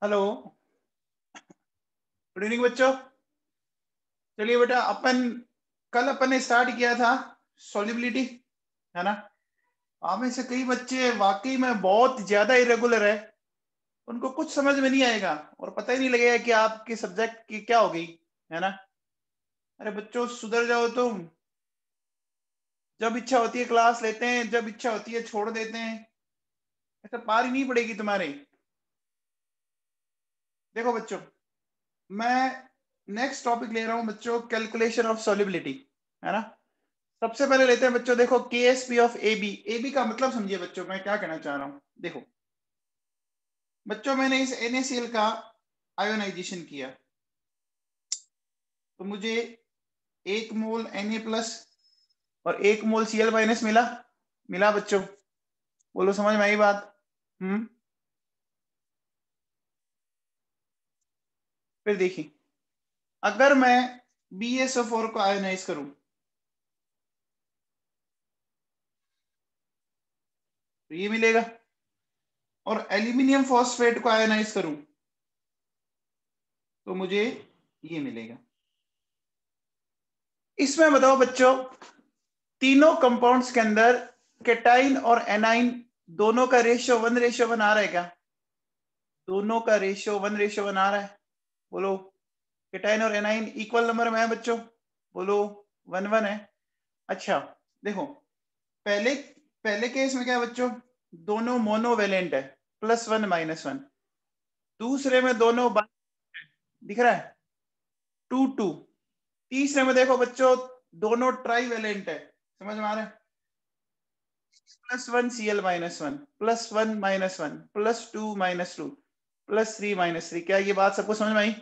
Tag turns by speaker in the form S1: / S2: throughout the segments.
S1: Hello, good evening बच्चों। चलिए बेटा, कल अपन ने स्टार्ट किया था सॉल्युबिलिटी, है ना। आप में से कई बच्चे वाकई में बहुत ज्यादा इरेगुलर है, उनको कुछ समझ में नहीं आएगा और पता ही नहीं लगेगा कि आपके सब्जेक्ट की क्या हो गई, है ना। अरे बच्चों, सुधर जाओ तुम। जब इच्छा होती है क्लास लेते हैं, जब इच्छा होती है छोड़ देते हैं। ऐसा पार ही नहीं पड़ेगी तुम्हारे। देखो बच्चों, मैं नेक्स्ट टॉपिक ले रहा हूं बच्चों, कैलकुलेशन ऑफ सॉल्युबिलिटी, है ना। सबसे पहले लेते हैं बच्चों, देखो केएसपी ऑफ एबी। एबी का मतलब समझिए बच्चों, मैं क्या कहना चाह रहा हूं। देखो बच्चों, मैंने इस NaCl का आयोनाइजेशन किया तो मुझे 1 मोल Na प्लस और 1 मोल Cl माइनस मिला। मिला बच्चों? बोलो, समझ में आई बात? फिर देखिए, अगर मैं BSO4 को आयोनाइज करूं तो ये मिलेगा, और एल्यूमिनियम फॉस्फेट को आयोनाइज करूं तो मुझे ये मिलेगा। इसमें बताओ बच्चों, तीनों कंपाउंड्स के अंदर केटाइन और एनाइन दोनों का रेशियो 1:1 आ रहा है क्या? दोनों का रेशियो 1:1 आ रहा है? बोलो। केटाइन और एनाइन इक्वल नंबर में है बच्चों? बोलो। 1:1 है। अच्छा, देखो, पहले पहले केस में क्या है बच्चों? दोनों मोनोवेलेंट है, +1 -1। दूसरे में दोनों दिख रहा है, 2 2। तीसरे में देखो बच्चों, दोनों ट्राईवेलेंट है। समझ में आ रहा है? +1 Cl -1, +1 -1, +2 -2, +3 -3। क्या ये बात सबको समझ में आई?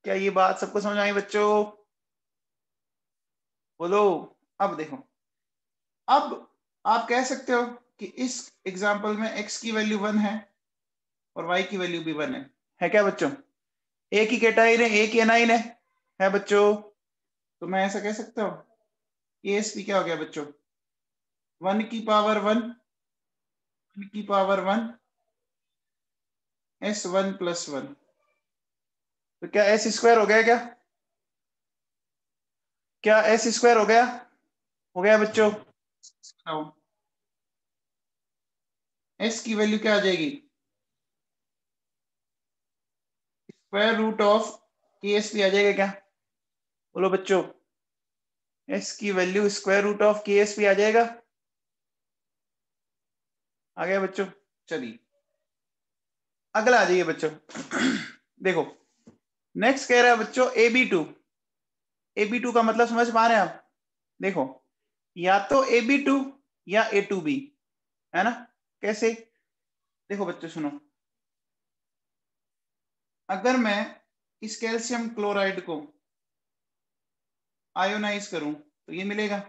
S1: क्या ये बात सबको समझ में आई बच्चों? बोलो। अब देखो, अब आप कह सकते हो कि इस एग्जाम्पल में x की वैल्यू 1 है और y की वैल्यू भी 1 है क्या बच्चों? एक ही केटाइन है, एक ही एनाइन है बच्चों। तो मैं ऐसा कह सकता हूँ, AsP क्या हो गया बच्चों? 1 की पावर 1, 1 की पावर 1, S1 + 1। तो क्या S² हो गया? क्या S² हो गया? हो गया बच्चों? S की वैल्यू क्या आ जाएगी? √ऑफ KSP आ जाएगा क्या? बोलो बच्चों। S की वैल्यू √ऑफ KSP आ जाएगा? आ गया बच्चों? चलिए अगला आ जाइए बच्चों। देखो, नेक्स्ट कह रहा है बच्चों AB2। AB2 का मतलब समझ पा रहे हैं आप? देखो, या तो AB2 या A2B, है ना। कैसे? देखो बच्चों सुनो, अगर मैं इस कैल्शियम क्लोराइड को आयोनाइज करूं तो ये मिलेगा,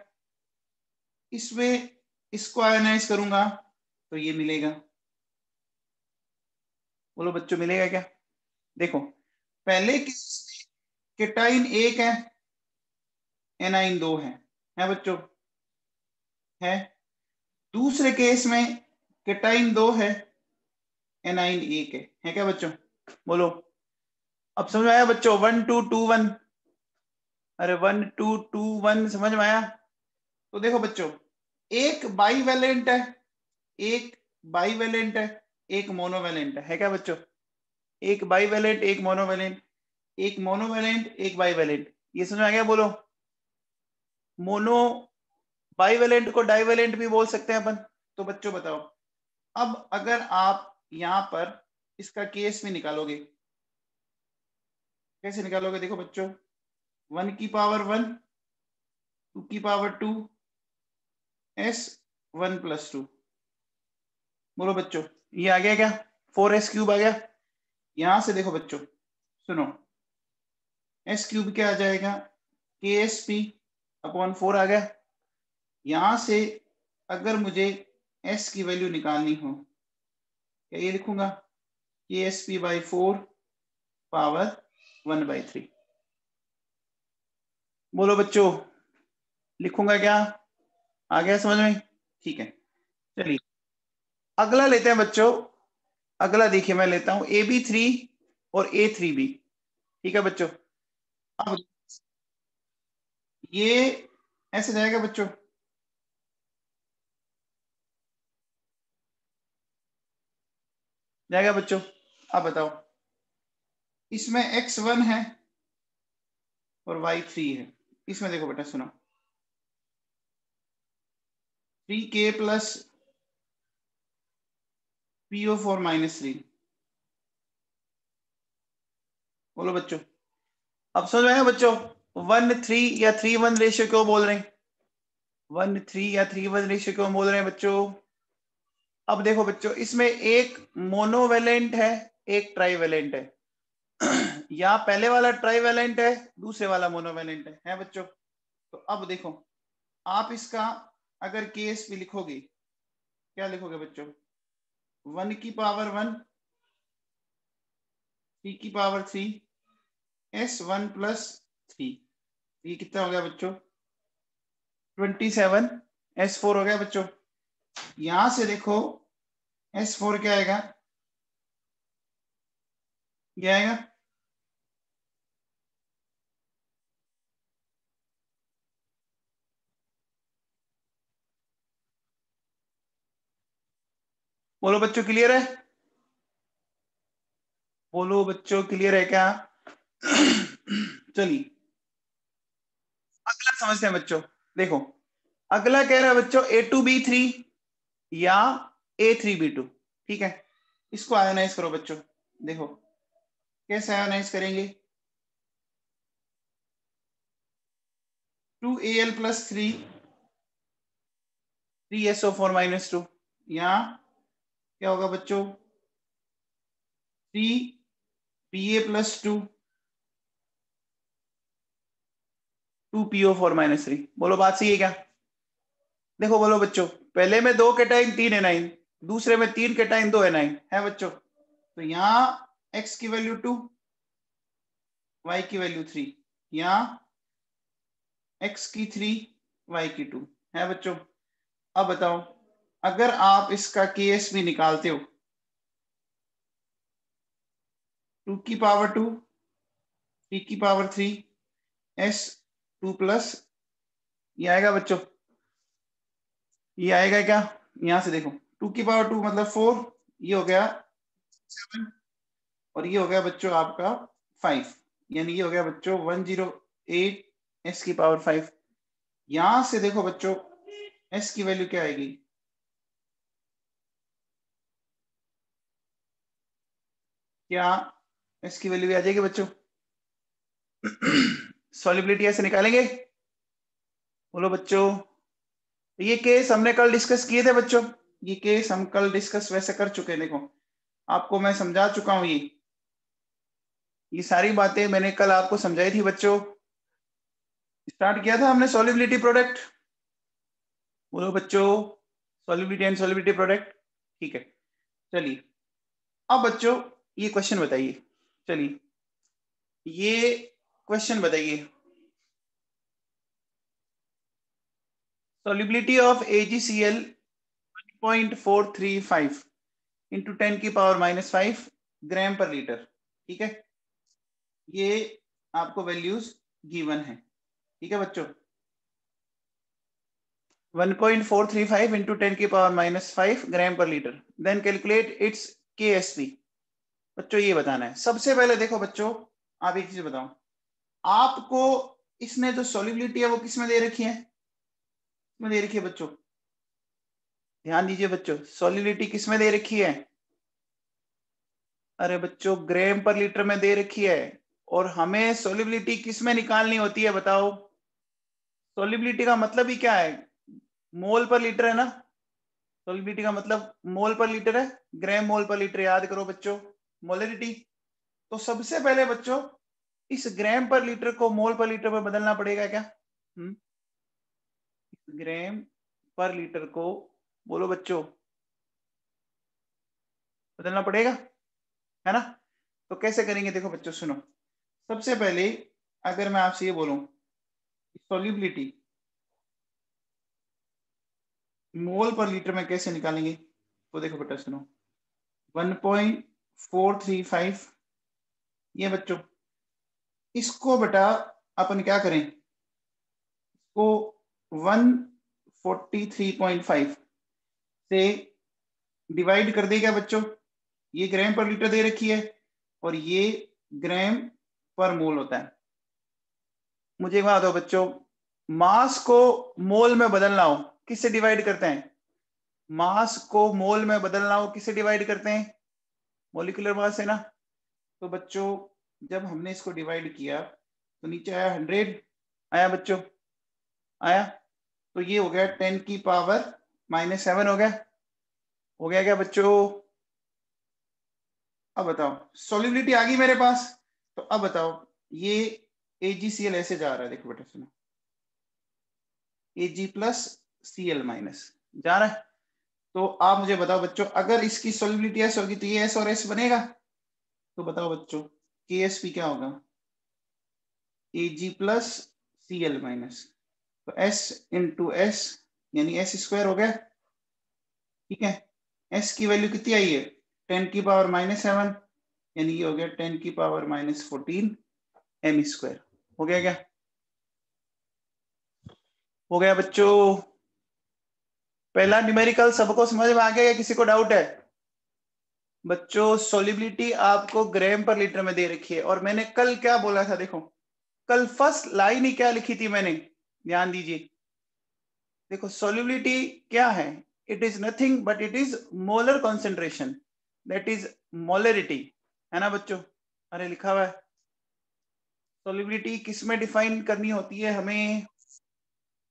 S1: इसमें इसको आयोनाइज करूंगा तो ये मिलेगा। बोलो बच्चों, मिलेगा क्या? देखो, पहले केटाइन 1 है, एनाइन 2 है बच्चों? है। दूसरे केस में केटाइन 2 है, एनाइन 1 है क्या बच्चों? बोलो। अब समझ में आया बच्चों? 1 2 2 1। अरे 1 2 2 1 समझ में आया? तो देखो बच्चों, एक बाईवेलेंट है, एक बाईवेलेंट है, एक मोनोवेलेंट है क्या बच्चों? एक बाईवेलेंट, एक मोनोवेलेंट, एक मोनोवेलेंट, एक बाईवेलेंट। ये समझ में आ गया? बोलो। मोनो बाईवेलेंट को डाईवेलेंट भी बोल सकते हैं अपन। तो बच्चों बताओ, अब अगर आप यहां पर इसका केस भी निकालोगे, कैसे निकालोगे? देखो बच्चों, 1 की पावर 1, 2 की पावर 2, S1 + 2। बोलो बच्चों, ये आ गया क्या? 4S³ आ गया। यहां से देखो बच्चों, सुनो, S³ क्या आ जाएगा? KSP/4 आ गया। यहां से अगर मुझे S की वैल्यू निकालनी हो, क्या ये लिखूंगा? KSP/4 power 1/3। बोलो बच्चों, लिखूंगा क्या? आ गया समझ में? ठीक है। चलिए अगला लेते हैं बच्चों, अगला देखिए मैं लेता हूं AB3 और A3B। ठीक है बच्चों, अब ये ऐसे जाएगा बच्चों, जाएगा बच्चों। अब बताओ, इसमें X1 है और Y3 है। इसमें देखो बेटा सुनो, 3K प्लस PO4 माइनस 3। बोलो बच्चों, अब समझ में आएगा बच्चों 1:3 या 3:1 रेशियो क्यों बोल रहे हैं? 1:3 या 3:1 रेशियो क्यों बोल रहे हैं बच्चों? अब देखो बच्चों, इसमें एक मोनोवेलेंट है, एक ट्राइवेलेंट है। या पहले वाला ट्राइवेलेंट है, दूसरे वाला मोनोवेलेंट है बच्चों। तो अब देखो, आप इसका अगर केस भी लिखोगे, क्या लिखोगे बच्चों? 1 की पावर 1, 3 की पावर 3, S1 प्लस 3। ये कितना हो गया बच्चों? 27। S4 हो गया बच्चों। यहां से देखो S4 क्या आएगा? क्या आएगा? बोलो बच्चों, क्लियर है? बोलो बच्चों, क्लियर है क्या? चलिए अगला समझते हैं बच्चों। देखो, अगला कह रहा है बच्चों A2B3 या A3B2। ठीक है, इसको आयोनाइज करो बच्चों। देखो कैसे आयोनाइज करेंगे? 2Al plus 3SO4 minus 2। यहाँ क्या होगा बच्चों? 3Pa plus 2PO4 minus 3। बोलो बात सही है क्या? देखो बोलो बच्चों, पहले में 2 कैटाइन 3 एनाइन, दूसरे में 3 कैटाइन 2 एनाइन है बच्चों। तो यहाँ x की वैल्यू 2, y की वैल्यू 3, यहाँ x की 3, y की 2 है बच्चों। अब बताओ, अगर आप इसका केएस भी निकालते हो, 2 की पावर 2, 3 की पावर 3, S2 प्लस, ये आएगा बच्चों, ये आएगा क्या? यहां से देखो 2 की पावर 2 मतलब 4, ये हो गया 7, और ये हो गया बच्चों आपका 5, यानी ये हो गया बच्चों 108 S की पावर 5। यहां से देखो बच्चों S की वैल्यू क्या आएगी? क्या S की वैल्यू भी आ जाएगी बच्चों? सॉलिबिलिटी ऐसे निकालेंगे? बोलो बच्चों, ये केस हमने कल डिस्कस किए थे बच्चों। ये केस हम कल डिस्कस वैसे कर चुके हैं। देखो आपको मैं समझा चुका हूं, ये सारी बातें मैंने कल आपको समझाई थी बच्चों। स्टार्ट किया था हमने सॉलिबिलिटी प्रोडक्ट। बोलो बच्चों, सॉलिबिलिटी एंड सॉलिबिलिटी प्रोडक्ट। ठीक है, चलिए अब बच्चों ये क्वेश्चन बताइए। चलिए ये क्वेश्चन बताइए, सॉलिबिलिटी ऑफ AgCl 0.435 इंटू 10 की पावर माइनस 5 ग्राम पर लीटर। ठीक है, ये आपको वैल्यूज गिवन है। ठीक है बच्चों, 1.435 इंटू 10 की पावर माइनस 5 ग्राम पर litre. Then calculate its KSP। बच्चों ये बताना है। सबसे पहले देखो बच्चों, आप एक चीज बताओ, आपको इसने जो सॉलिबिलिटी है वो किस में दे रखी है? में दे रखी है बच्चों, ध्यान दीजिए बच्चों, सॉलिबिलिटी किस में दे रखी है? अरे बच्चों ग्राम पर लीटर में दे रखी है। और हमें सॉलिबिलिटी किस में निकालनी होती है बताओ? सॉलिबिलिटी का मतलब ही क्या है? मोल पर लीटर है ना। सॉलिबिलिटी का मतलब मोल पर लीटर है, ग्राम मोल पर लीटर, याद करो बच्चों मोलरिटी। तो सबसे पहले बच्चों इस ग्राम पर लीटर को मोल पर लीटर में बदलना पड़ेगा क्या? ग्राम पर लीटर को, बोलो बच्चों, बदलना पड़ेगा, है ना? तो कैसे करेंगे? देखो बच्चों सुनो, सबसे पहले अगर मैं आपसे ये बोलूं सॉल्युबिलिटी मोल पर लीटर में कैसे निकालेंगे, तो देखो बेटा सुनो, 1.435 ये बच्चों, इसको बेटा अपन क्या करें, इसको 143.5 से डिवाइड कर देगा बच्चों। ये ग्राम पर लीटर दे रखी है और ये ग्राम पर मोल होता है। मुझे एक बात बताओ बच्चों, मास को मोल में बदलना हो किससे डिवाइड करते हैं? मास को मोल में बदलना हो किससे डिवाइड करते हैं? मोलिकुलर मास है ना। तो बच्चों जब हमने इसको डिवाइड किया तो नीचे आया 100, आया बच्चों, आया। तो ये हो गया 10 की पावर -7 हो गया क्या बच्चों? अब बताओ सॉल्युबिलिटी आ गई मेरे पास। तो अब बताओ ये AgCl ऐसे जा रहा है, देखो बेटा सुनो, Ag प्लस Cl माइनस जा रहा है। तो आप मुझे बताओ बच्चों, अगर इसकी सॉल्युबिलिटी S होगी तो ये S और S बनेगा। तो बताओ बच्चों KSP क्या होगा? Ag प्लस Cl माइनस, तो S इंटू S यानी S स्क्वायर हो गया। ठीक है, S की वैल्यू कितनी आई है? 10 की पावर -7 यानी ये हो गया 10 की पावर -14 m स्क्वायर। हो गया क्या? हो गया बच्चों। पहला न्यूमेरिकल सबको समझ में आ गया या किसी को डाउट है? बच्चों सॉल्युबिलिटी आपको ग्राम पर लीटर में दे रखी है और मैंने कल क्या बोला था, देखो कल फर्स्ट लाइन ही क्या लिखी थी मैंने, ध्यान दीजिए। देखो सॉल्युबिलिटी क्या है? It is nothing but it is molar concentration, that is molarity, है ना बच्चों? अरे लिखा हुआ है। सॉल्युबिलिटी किस में डिफाइन करनी होती है हमें?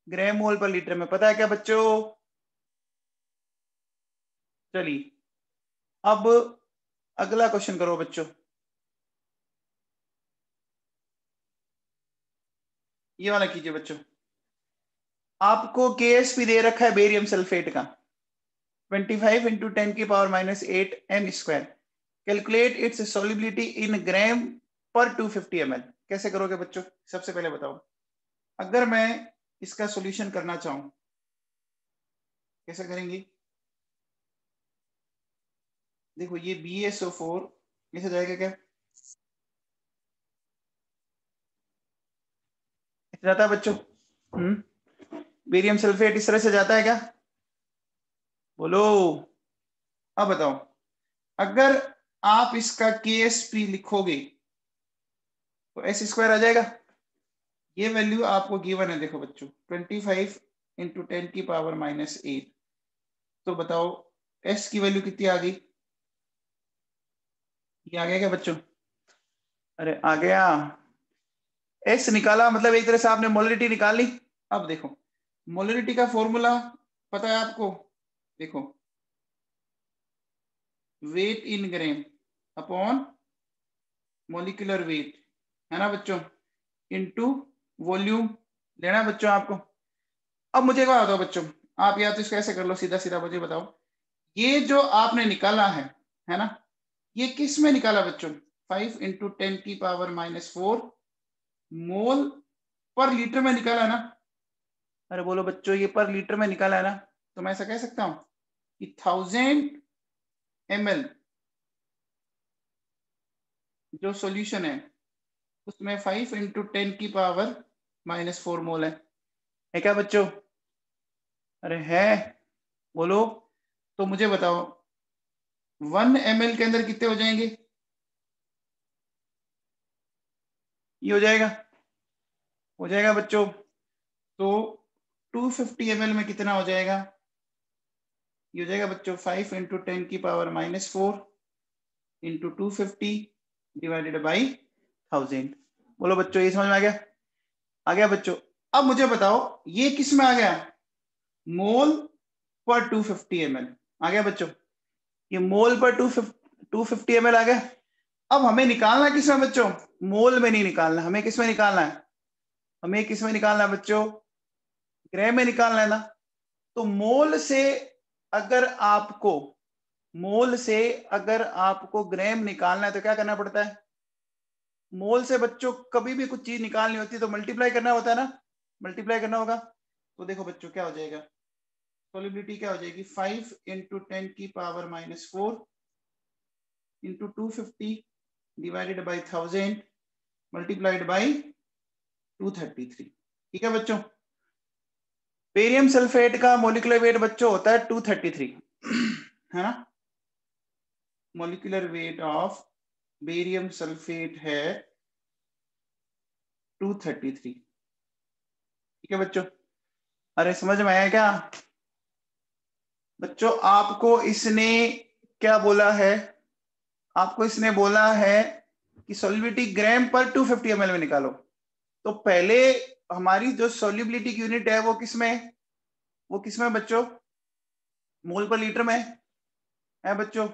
S1: ग्राम मोल पर लीटर में, पता है क्या बच्चों? चलिए अब अगला क्वेश्चन करो बच्चों। ये वाला कीजिए बच्चों। आपको KSP दे रखा है बेरियम सल्फेट का 25 इंटू 10 की power -8 m square. Calculate its solubility in gram per 250 ml। कैसे करोगे बच्चों? सबसे पहले बताओ, अगर मैं इसका सॉल्यूशन करना चाहूं कैसे करेंगे? देखो ये BaSO4 कैसे जाएगा, क्या जाता है बच्चों? बेरियम सल्फेट इस तरह से जाता है क्या? बोलो। अब बताओ, अगर आप इसका KSP लिखोगे तो S स्क्वायर आ जाएगा। ये वैल्यू आपको गिवन है, देखो बच्चों 25 इंटू 10 की पावर -8। तो बताओ S की वैल्यू कितनी आ गई? ये आ गया क्या बच्चों? अरे आ गया। S निकाला मतलब एक तरह से आपने मोलरिटी निकाल ली। अब देखो मोलरिटी का फॉर्मूला पता है आपको? देखो wait in gram upon molecular wait, है ना बच्चों, इनटू वॉल्यूम लेना है बच्चों आपको। अब मुझे क्या बताओ बच्चों, आप या तो इसको ऐसे कर लो, सीधा सीधा मुझे बताओ, ये जो आपने निकाला है ना, ये किस में निकाला बच्चों? 5 इंटू 10 की पावर -4 मोल पर लीटर में निकाला है ना। अरे बोलो बच्चों, ये पर लीटर में निकाला है ना। तो मैं ऐसा कह सकता हूं कि 1000 ml जो सॉल्यूशन है उसमें 5 इंटू 10 की पावर -4 मोल है क्या बच्चों? अरे है, बोलो। तो मुझे बताओ 1 ml के अंदर कितने हो जाएंगे? ये हो जाएगा बच्चों। तो 250 ml में कितना हो जाएगा? ये हो जाएगा बच्चों 5 इंटू 10 की पावर -4 इंटू 250 डिवाइडेड बाई 1000। बोलो बच्चों ये समझ में आ गया? आ गया बच्चों। अब मुझे बताओ ये किस में आ गया? मोल पर 250 ml आ गया बच्चों। ये मोल पर 250 ml आ गया। अब हमें निकालना किस में बच्चों? मोल में नहीं निकालना, हमें किस में निकालना है? हमें किस में निकालना है बच्चों? ग्राम में निकालना है ना। तो अगर आपको मोल से अगर आपको ग्राम निकालना है तो क्या करना पड़ता है? मोल से बच्चों कभी भी कुछ चीज निकालनी होती है तो मल्टीप्लाई करना होता है ना, मल्टीप्लाई करना होगा। तो देखो बच्चों क्या हो जाएगा, सॉल्युबिलिटी क्या हो जाएगी? 5 इंटू 10 की power -4 into 250 divided by 1000 multiplied by 233। ठीक है बच्चों, बेरियम सल्फेट का मोलिकुलर वेट बच्चों होता है 233, है ना। Molecular weight of barium sulphate है 233। ठीक है बच्चों, अरे समझ में आया क्या बच्चों? आपको इसने क्या बोला है? आपको इसने बोला है कि सॉल्युबिलिटी ग्राम पर 250 ml में निकालो। तो पहले हमारी जो सॉल्युबिलिटी की यूनिट है वो किसमें, वो किसमें बच्चों? मोल पर लीटर में है बच्चों,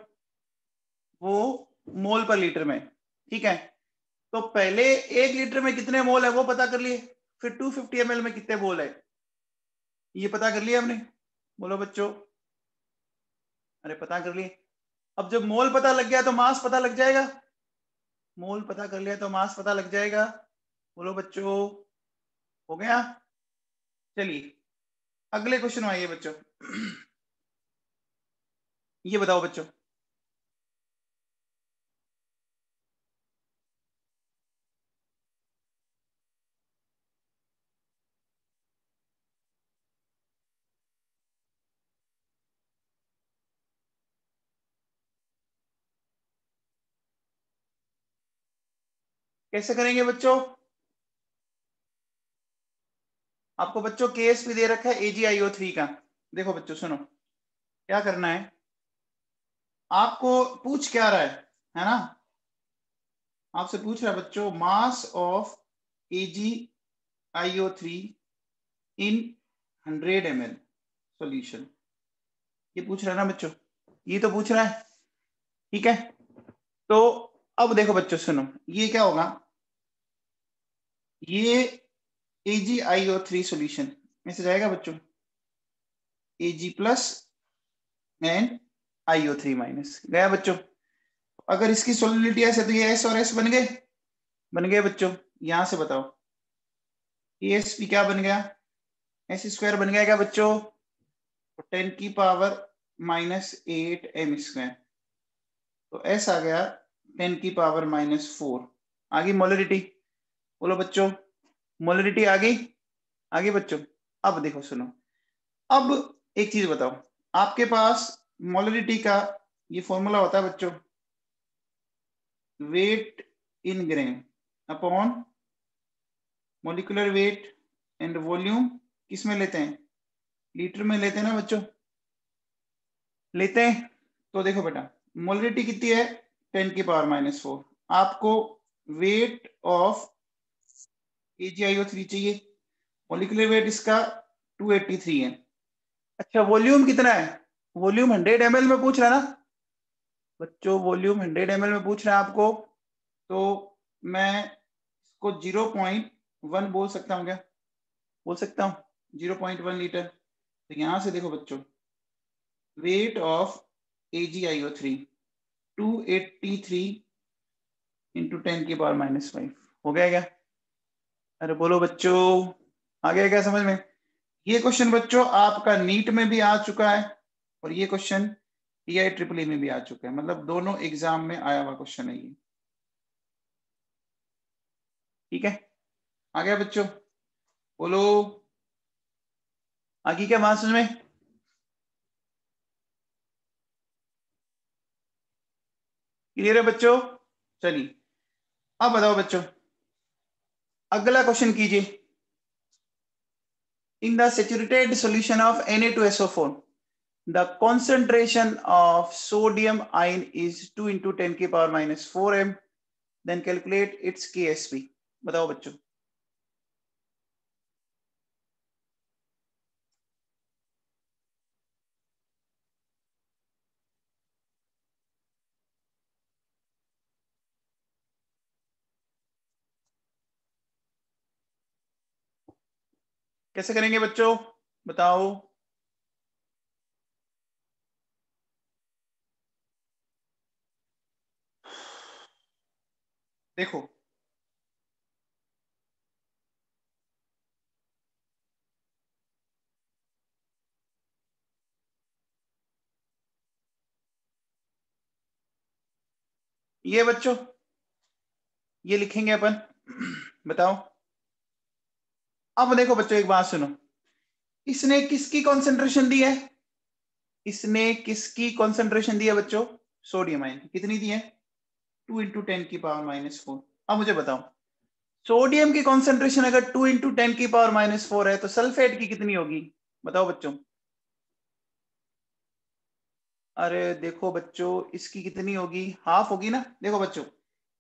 S1: वो मोल पर लीटर में। ठीक है, तो पहले 1 लीटर में कितने मोल है वो पता कर लिए, फिर 250 ml में कितने मोल है ये पता कर लिया हमने। बोलो बच्चों, अरे पता कर लिए। अब जब मोल पता लग गया तो मास पता लग जाएगा, मोल पता कर लिया तो मास पता लग जाएगा। बोलो बच्चों, हो गया। चलिए अगले क्वेश्चन में आइए बच्चों। ये बताओ बच्चों, कैसे करेंगे बच्चों? आपको बच्चों केएसपी दे रखा है AgIO3 का। देखो बच्चों सुनो, क्या करना है, आपको पूछ क्या रहा है ना, आपसे पूछ रहा है बच्चों mass of AgIO3 in 100 ml solution, ये पूछ रहा है ना बच्चों, ये तो पूछ रहा है। ठीक है, तो अब देखो बच्चों सुनो, ये क्या होगा, ये AgIO3 सॉल्यूशन में से जाएगा बच्चों Ag plus and IO3 minus, गया बच्चों। अगर इसकी सोलिबिलिटी ऐसे तो ये S और S बन गए, बन गए बच्चों। यहां से बताओ AsP क्या बन गया, S स्क्वायर बन गया क्या बच्चों, 10⁻⁻8m²। तो S आ गया 10⁻⁻4। आगे मोलरिटी, बोलो बच्चों, मोलरिटी आ गई, आगे बच्चों। अब देखो सुनो, अब एक चीज बताओ, आपके पास मोलरिटी का ये फॉर्मूला होता है बच्चों, weight in gram upon molecular weight and volume, किस में लेते हैं, लीटर में लेते हैं ना बच्चों, लेते हैं। तो देखो बेटा, मोलरिटी कितनी है 10⁻⁻4, आपको वेट ऑफ AgIO3 चाहिए, मोलिकुलर वेट इसका 283 है। अच्छा वॉल्यूम कितना है, वॉल्यूम 100 ml में पूछ रहा है ना बच्चों, वॉल्यूम 100 ml में पूछ रहा है आपको, तो मैं इसको 0.1 बोल सकता हूँ क्या, बोल सकता हूँ 0.1 लीटर। तो यहां से देखो बच्चों, वेट ऑफ AgIO3 283 इंटू 10⁻⁻5 हो गया क्या? अरे बोलो बच्चों, आ गया क्या समझ में? ये क्वेश्चन बच्चों आपका नीट में भी आ चुका है और ये क्वेश्चन TI-EEE में भी आ चुका है, मतलब दोनों एग्जाम में आया हुआ क्वेश्चन है ये। ठीक है, आ गया बच्चों, बोलो आगे क्या बात समझ में? क्लियर है बच्चों? चलिए अब बताओ बच्चों, अगला क्वेश्चन कीजिए। In the saturated solution of Na2SO4 the concentration of sodium ion is 2 into 10⁻⁻4 m, then calculate its KSP। बताओ बच्चों, कैसे करेंगे बच्चों, बताओ। देखो ये बच्चों ये लिखेंगे अपन। बताओ। अब देखो बच्चों एक बात सुनो, इसने किसकी कॉन्सेंट्रेशन दी है? इसने किसकी कॉन्सेंट्रेशन दी है बच्चों? Sodium ion. कितनी दी है? 2 × 10⁻⁴। अब मुझे बताओ, सोडियम की कॉन्सेंट्रेशन अगर 2 × 10⁻⁴ है तो सल्फेट की कितनी होगी? बताओ बच्चों। अरे देखो बच्चों, इसकी कितनी होगी? हाफ होगी ना। देखो बच्चों,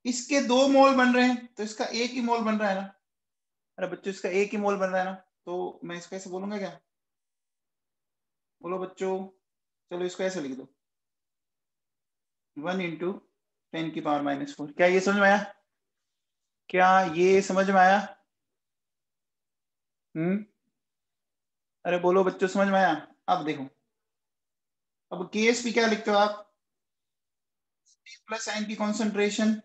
S1: इसके 2 मोल बन रहे हैं तो इसका 1 ही मोल बन रहा है ना। अरे बच्चों, इसका 1 ही मोल बन रहा है ना, तो मैं इसको ऐसे बोलूंगा क्या? बोलो बच्चों। चलो इसको ऐसे लिख दो, 1 × 10⁻⁴। क्या ये समझ में आया? क्या ये समझ में आया? अरे बोलो बच्चों, समझ में आया? अब देखो, अब केस भी क्या लिखते हो आप? प्लस आयन की कॉन्सेंट्रेशन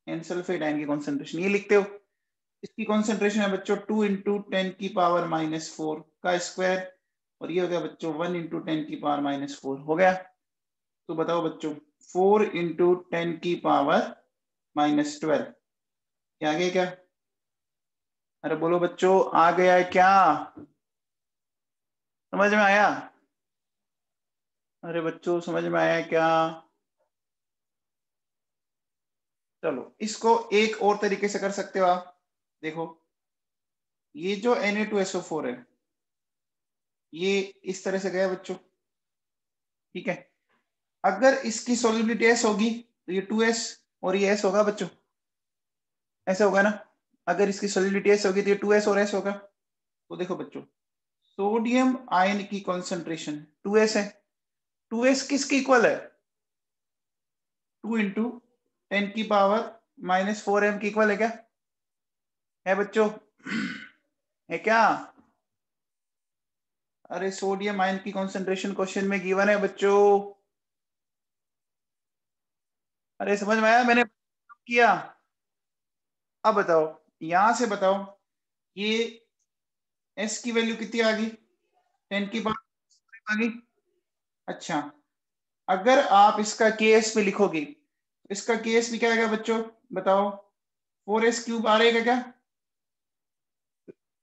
S1: एंड सल्फेट आयन की कॉन्सेंट्रेशन, ये लिखते हो। इसकी कॉन्सेंट्रेशन है बच्चों 2 × 10⁻⁴ का स्क्वायर, और ये हो गया बच्चों 1 × 10⁻⁴ हो गया। तो बताओ बच्चों, 4 × 10⁻⁻12 ये आ गया क्या? अरे बोलो बच्चों, आ गया है क्या? समझ में आया? अरे बच्चों, समझ में आया क्या? चलो इसको एक और तरीके से कर सकते हो आप। देखो, ये जो Na2SO4 है, ये इस तरह से गया बच्चों, ठीक है। अगर इसकी सोलिबिलिटी S होगी तो ये 2S और ये S होगा बच्चों, ऐसे होगा ना। अगर इसकी सोलिबिलिटी S होगी तो ये 2S और S होगा। तो देखो बच्चों, सोडियम आयन की कॉन्सेंट्रेशन 2S है। 2S किसकी इक्वल है? 2 × 10⁻⁴ की इक्वल है क्या? है बच्चों? है क्या? अरे सोडियम आयन की कॉन्सेंट्रेशन क्वेश्चन में गिवन है बच्चों। अरे समझ में आया? मैंने किया। अब बताओ, यहां से बताओ, ये S की वैल्यू कितनी आ गई? 10⁻⁴ आ गई। अच्छा, अगर आप इसका केएस पे लिखोगे, इसका केएस भी क्या आएगा बच्चों? बताओ। 4S³ आ रहेगा क्या?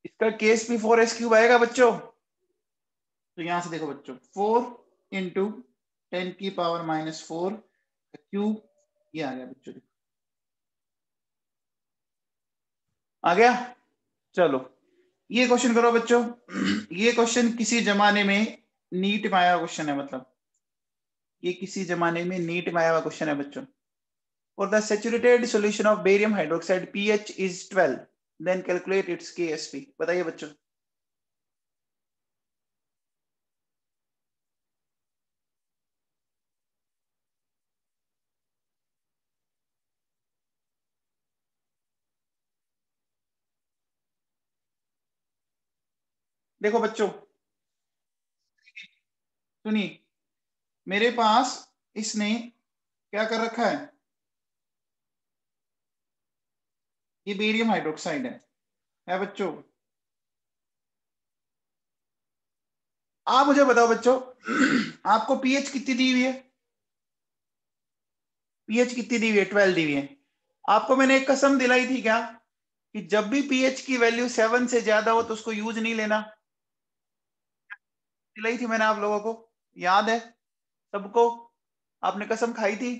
S1: इसका केएस भी 4S³ आएगा बच्चों। तो यहां से देखो बच्चों, 4 × 10⁻⁴ क्यूब, ये आ गया बच्चों। आ गया? चलो ये क्वेश्चन करो बच्चों। ये क्वेश्चन किसी जमाने में नीट में आया हुआ क्वेश्चन है, मतलब ये किसी जमाने में नीट में आया हुआ क्वेश्चन है बच्चों। For the saturated solution of barium hydroxide pH is 12, then calculate its KSP। बताइए बच्चों। देखो बच्चों, सुनिए, मेरे पास इसने क्या कर रखा है? ये बेरियम हाइड्रोक्साइड है बच्चों। आप मुझे बताओ बच्चों, आपको पीएच कितनी दी हुई है? पीएच कितनी दी हुई है? 12 दी हुई है। आपको मैंने एक कसम दिलाई थी क्या, कि जब भी पीएच की वैल्यू 7 से ज्यादा हो तो उसको यूज नहीं लेना? दिलाई थी मैंने आप लोगों को, याद है सबको? आपने कसम खाई थी?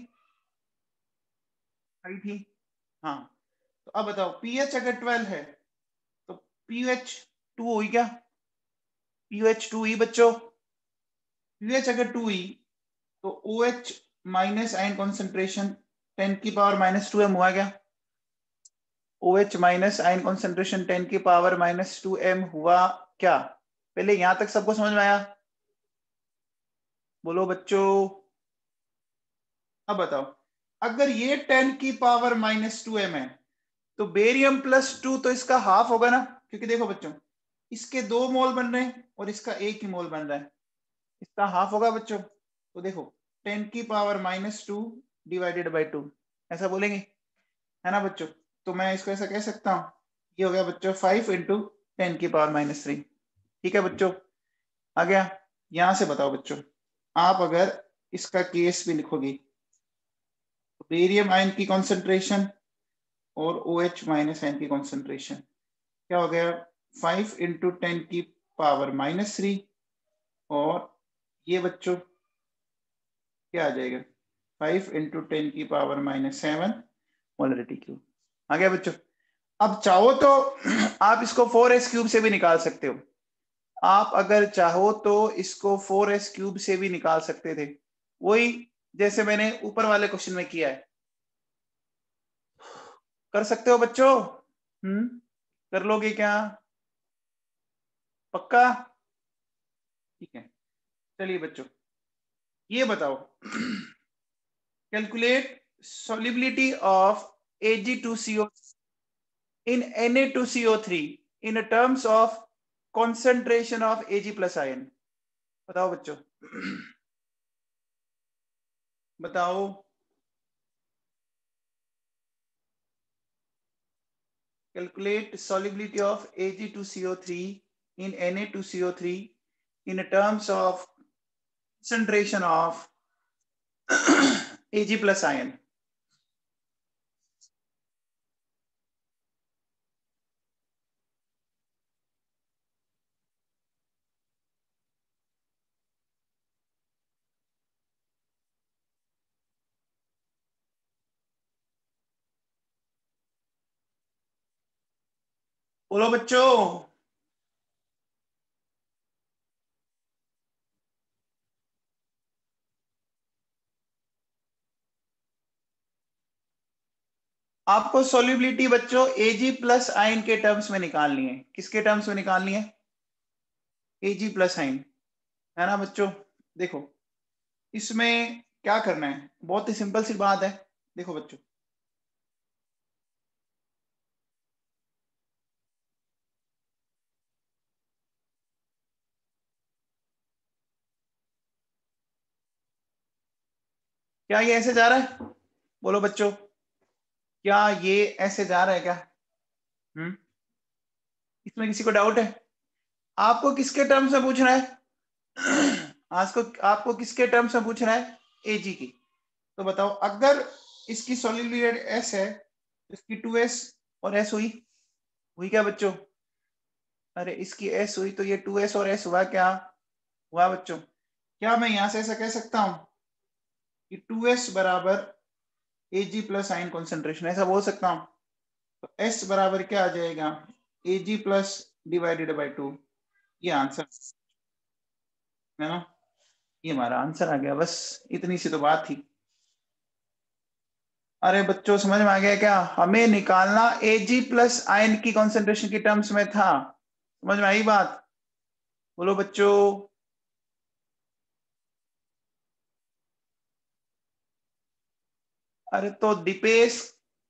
S1: खाई थी, हाँ। तो अब बताओ, पीएच अगर 12 है तो पीएच 2 हुई क्या? पीएच 2 हुई बच्चों। पीएच अगर 2 हुई तो OH minus ion concentration 10⁻⁻2m हुआ क्या? OH minus ion concentration 10⁻⁻2m हुआ क्या? पहले यहां तक सबको समझ में आया? बोलो बच्चों। अब बताओ, अगर ये 10⁻⁻2m है तो बेरियम +2 तो इसका हाफ होगा ना, क्योंकि देखो बच्चों, इसके 2 मोल बन रहे हैं और इसका 1 ही मोल बन रहा है, इसका हाफ होगा बच्चों। तो देखो 10⁻⁻2 डिवाइडेड बाई 2, ऐसा बोलेंगे, है ना बच्चों? तो मैं इसको ऐसा कह सकता हूँ, ये हो गया बच्चों 5 × 10⁻⁻3। ठीक है बच्चों, आ गया? यहां से बताओ बच्चों, आप अगर इसका केस भी लिखोगे बेरियम आयन की कॉन्सेंट्रेशन और OH माइनस आयन की कॉन्सेंट्रेशन क्या हो गया 5 × 10 की पावर -3 और ये बच्चों क्या आ जाएगा 5 × 10 की पावर -7 मोलरिटी क्यूब आ गया बच्चों। अब चाहो तो आप इसको 4s क्यूब से भी निकाल सकते हो। आप अगर चाहो तो इसको 4s क्यूब से भी निकाल सकते थे, वही जैसे मैंने ऊपर वाले क्वेश्चन में किया है। कर सकते हो बच्चों? कर लोगे क्या? पक्का? ठीक है, चलिए बच्चों ये बताओ calculate solubility of Ag2CO in Na2CO3 in terms of concentration of Ag plus ion। बताओ बच्चों बताओ। Calculate solubility of Ag2CO3 in Na2CO3 in terms of concentration of Ag plus ion। बोलो बच्चों। आपको सोल्यूबिलिटी बच्चों Ag प्लस आयन के terms में निकालनी है। किसके टर्म्स में निकालनी है? Ag प्लस आयन, है ना बच्चों। देखो इसमें क्या करना है, बहुत ही सिंपल सी बात है। देखो बच्चों क्या ये ऐसे जा रहा है? बोलो बच्चों, क्या ये ऐसे जा रहा है क्या? इसमें किसी को डाउट है? आपको किसके टर्म्स में पूछ रहा है? आपको किसके टर्म्स में पूछ रहा है? Ag की। तो बताओ अगर इसकी सॉल्युबिलिटी S है, इसकी 2s और s हुई क्या बच्चों? अरे इसकी s हुई तो ये 2s और s हुआ क्या? हुआ बच्चों। क्या मैं यहां से ऐसा कह सकता हूं कि 2s बराबर Ag प्लस आयन कॉन्सेंट्रेशन, ऐसा बोल सकता हूं? तो s बराबर क्या आ जाएगा? Ag plus divided by 2। ये आंसर है ना, ये हमारा आंसर आ गया। बस इतनी सी तो बात थी। अरे बच्चों समझ में आ गया क्या? हमें निकालना Ag प्लस आयन की कॉन्सेंट्रेशन की टर्म्स में था। समझ में आई बात? बोलो बच्चों। अरे तो दीपेश,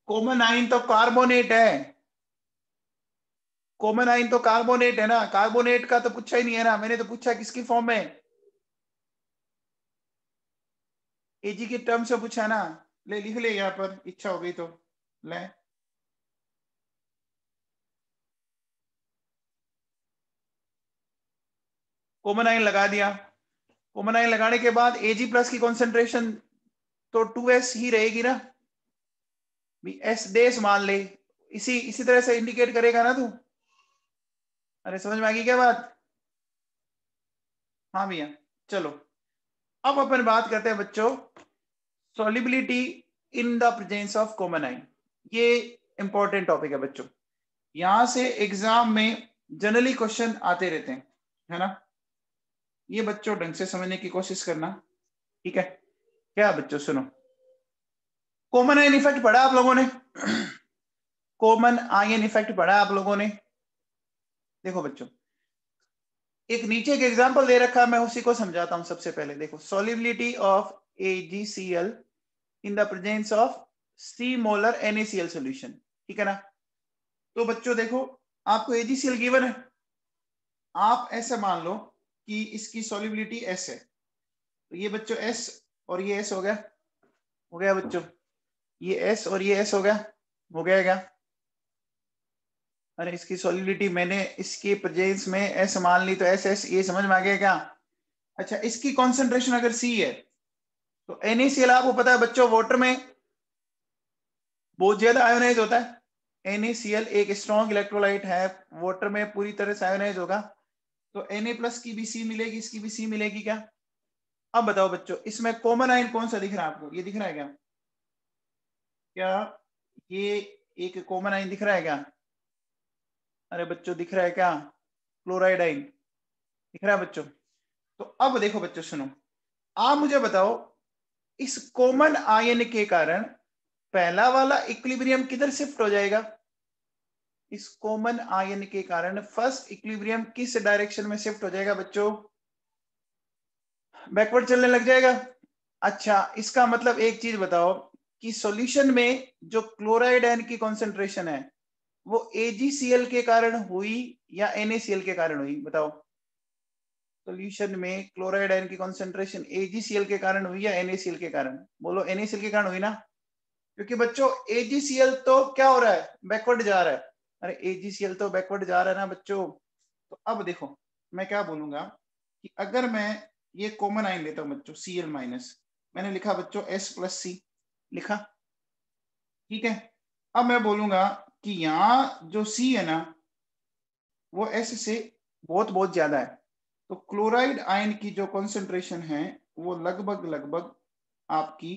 S1: कॉमन आयन तो कार्बोनेट है। कॉमन आयन तो कार्बोनेट है ना, कार्बोनेट का तो पूछा ही नहीं है ना। मैंने तो पूछा किसकी फॉर्म में? Ag की टर्म से पूछा ना। ले लिख ले यहाँ पर, इच्छा हो गई तो ले। कॉमन आयन लगा दिया। कॉमन आयन लगाने के बाद Ag प्लस की कॉन्सेंट्रेशन तो 2s ही रहेगी ना। एस डेस मान ले, इसी इसी तरह से इंडिकेट करेगा ना तू। अरे समझ में आ गई क्या बात? हाँ भैया चलो अब अपन बात करते हैं बच्चों solubility in the presence of common ion. ये इंपॉर्टेंट टॉपिक है बच्चों, यहां से एग्जाम में जनरली क्वेश्चन आते रहते हैं, है ना। ये बच्चों ढंग से समझने की कोशिश करना, ठीक है? क्या बच्चों सुनो, कॉमन आयन इफेक्ट पढ़ा आप लोगों ने? कॉमन आयन इफेक्ट पढ़ा आप लोगों ने? देखो बच्चों एक नीचे एक एग्जांपल दे रखा है, मैं उसी को समझाता हूं। सबसे पहले देखो solubility of AgCl in the presence of 3 molar NaCl solution, ठीक है ना। तो बच्चों देखो आपको AgCl गिवन है, आप ऐसे मान लो कि इसकी सॉल्युबिलिटी S है। तो ये बच्चों S और ये S हो गया, हो गया बच्चों। ये S और ये S हो गया, हो गया क्या? अरे इसकी सॉल्युबिलिटी मैंने इसके प्रेजेंस में S मान ली तो SS, ये समझ में आ गया क्या? अच्छा इसकी कॉन्सेंट्रेशन अगर C है तो NaCl आपको पता है बच्चों वाटर में बहुत ज्यादा आयोनाइज होता है। NaCl एक स्ट्रॉन्ग इलेक्ट्रोलाइट है, वाटर में पूरी तरह से आयोनाइज होगा, तो Na+ की भी C मिलेगी, इसकी भी C मिलेगी क्या। अब बताओ बच्चों, इसमें कॉमन आयन कौन सा दिख रहा है आपको, ये दिख रहा है क्या, क्या ये एक कॉमन आयन दिख रहा है क्या, अरे बच्चों दिख रहा है क्या, क्लोराइड आयन दिख रहा है बच्चों। तो अब देखो बच्चों सुनो, आप मुझे बताओ इस कॉमन आयन के कारण पहला वाला इक्विलिब्रियम किधर शिफ्ट हो जाएगा, इस कॉमन आयन के कारण फर्स्ट इक्विलिब्रियम किस डायरेक्शन में शिफ्ट हो जाएगा बच्चों, बैकवर्ड चलने लग जाएगा। अच्छा, इसका मतलब एक चीज बताओ कि सॉल्यूशन में जो क्लोराइड आयन की कॉन्सेंट्रेशन है वो AgCl के कारण हुई या NaCl के कारण हुई, बताओ। सॉल्यूशन में क्लोराइड आयन की कॉन्सेंट्रेशन AgCl के कारण हुई या NaCl के कारण, बोलो NaCl के कारण हुई ना, क्योंकि बच्चों AgCl तो क्या हो रहा है, बैकवर्ड जा रहा है, अरे AgCl तो बैकवर्ड जा रहा है ना बच्चों। तो अब देखो मैं क्या बोलूंगा कि अगर मैं ये कॉमन आयन लेता हूं बच्चों Cl-, मैंने लिखा बच्चों S+C लिखा, ठीक है। अब मैं बोलूंगा कि यहाँ जो C है ना वो S से बहुत बहुत ज्यादा है, तो क्लोराइड आयन की जो कॉन्सेंट्रेशन है वो लगभग लगभग आपकी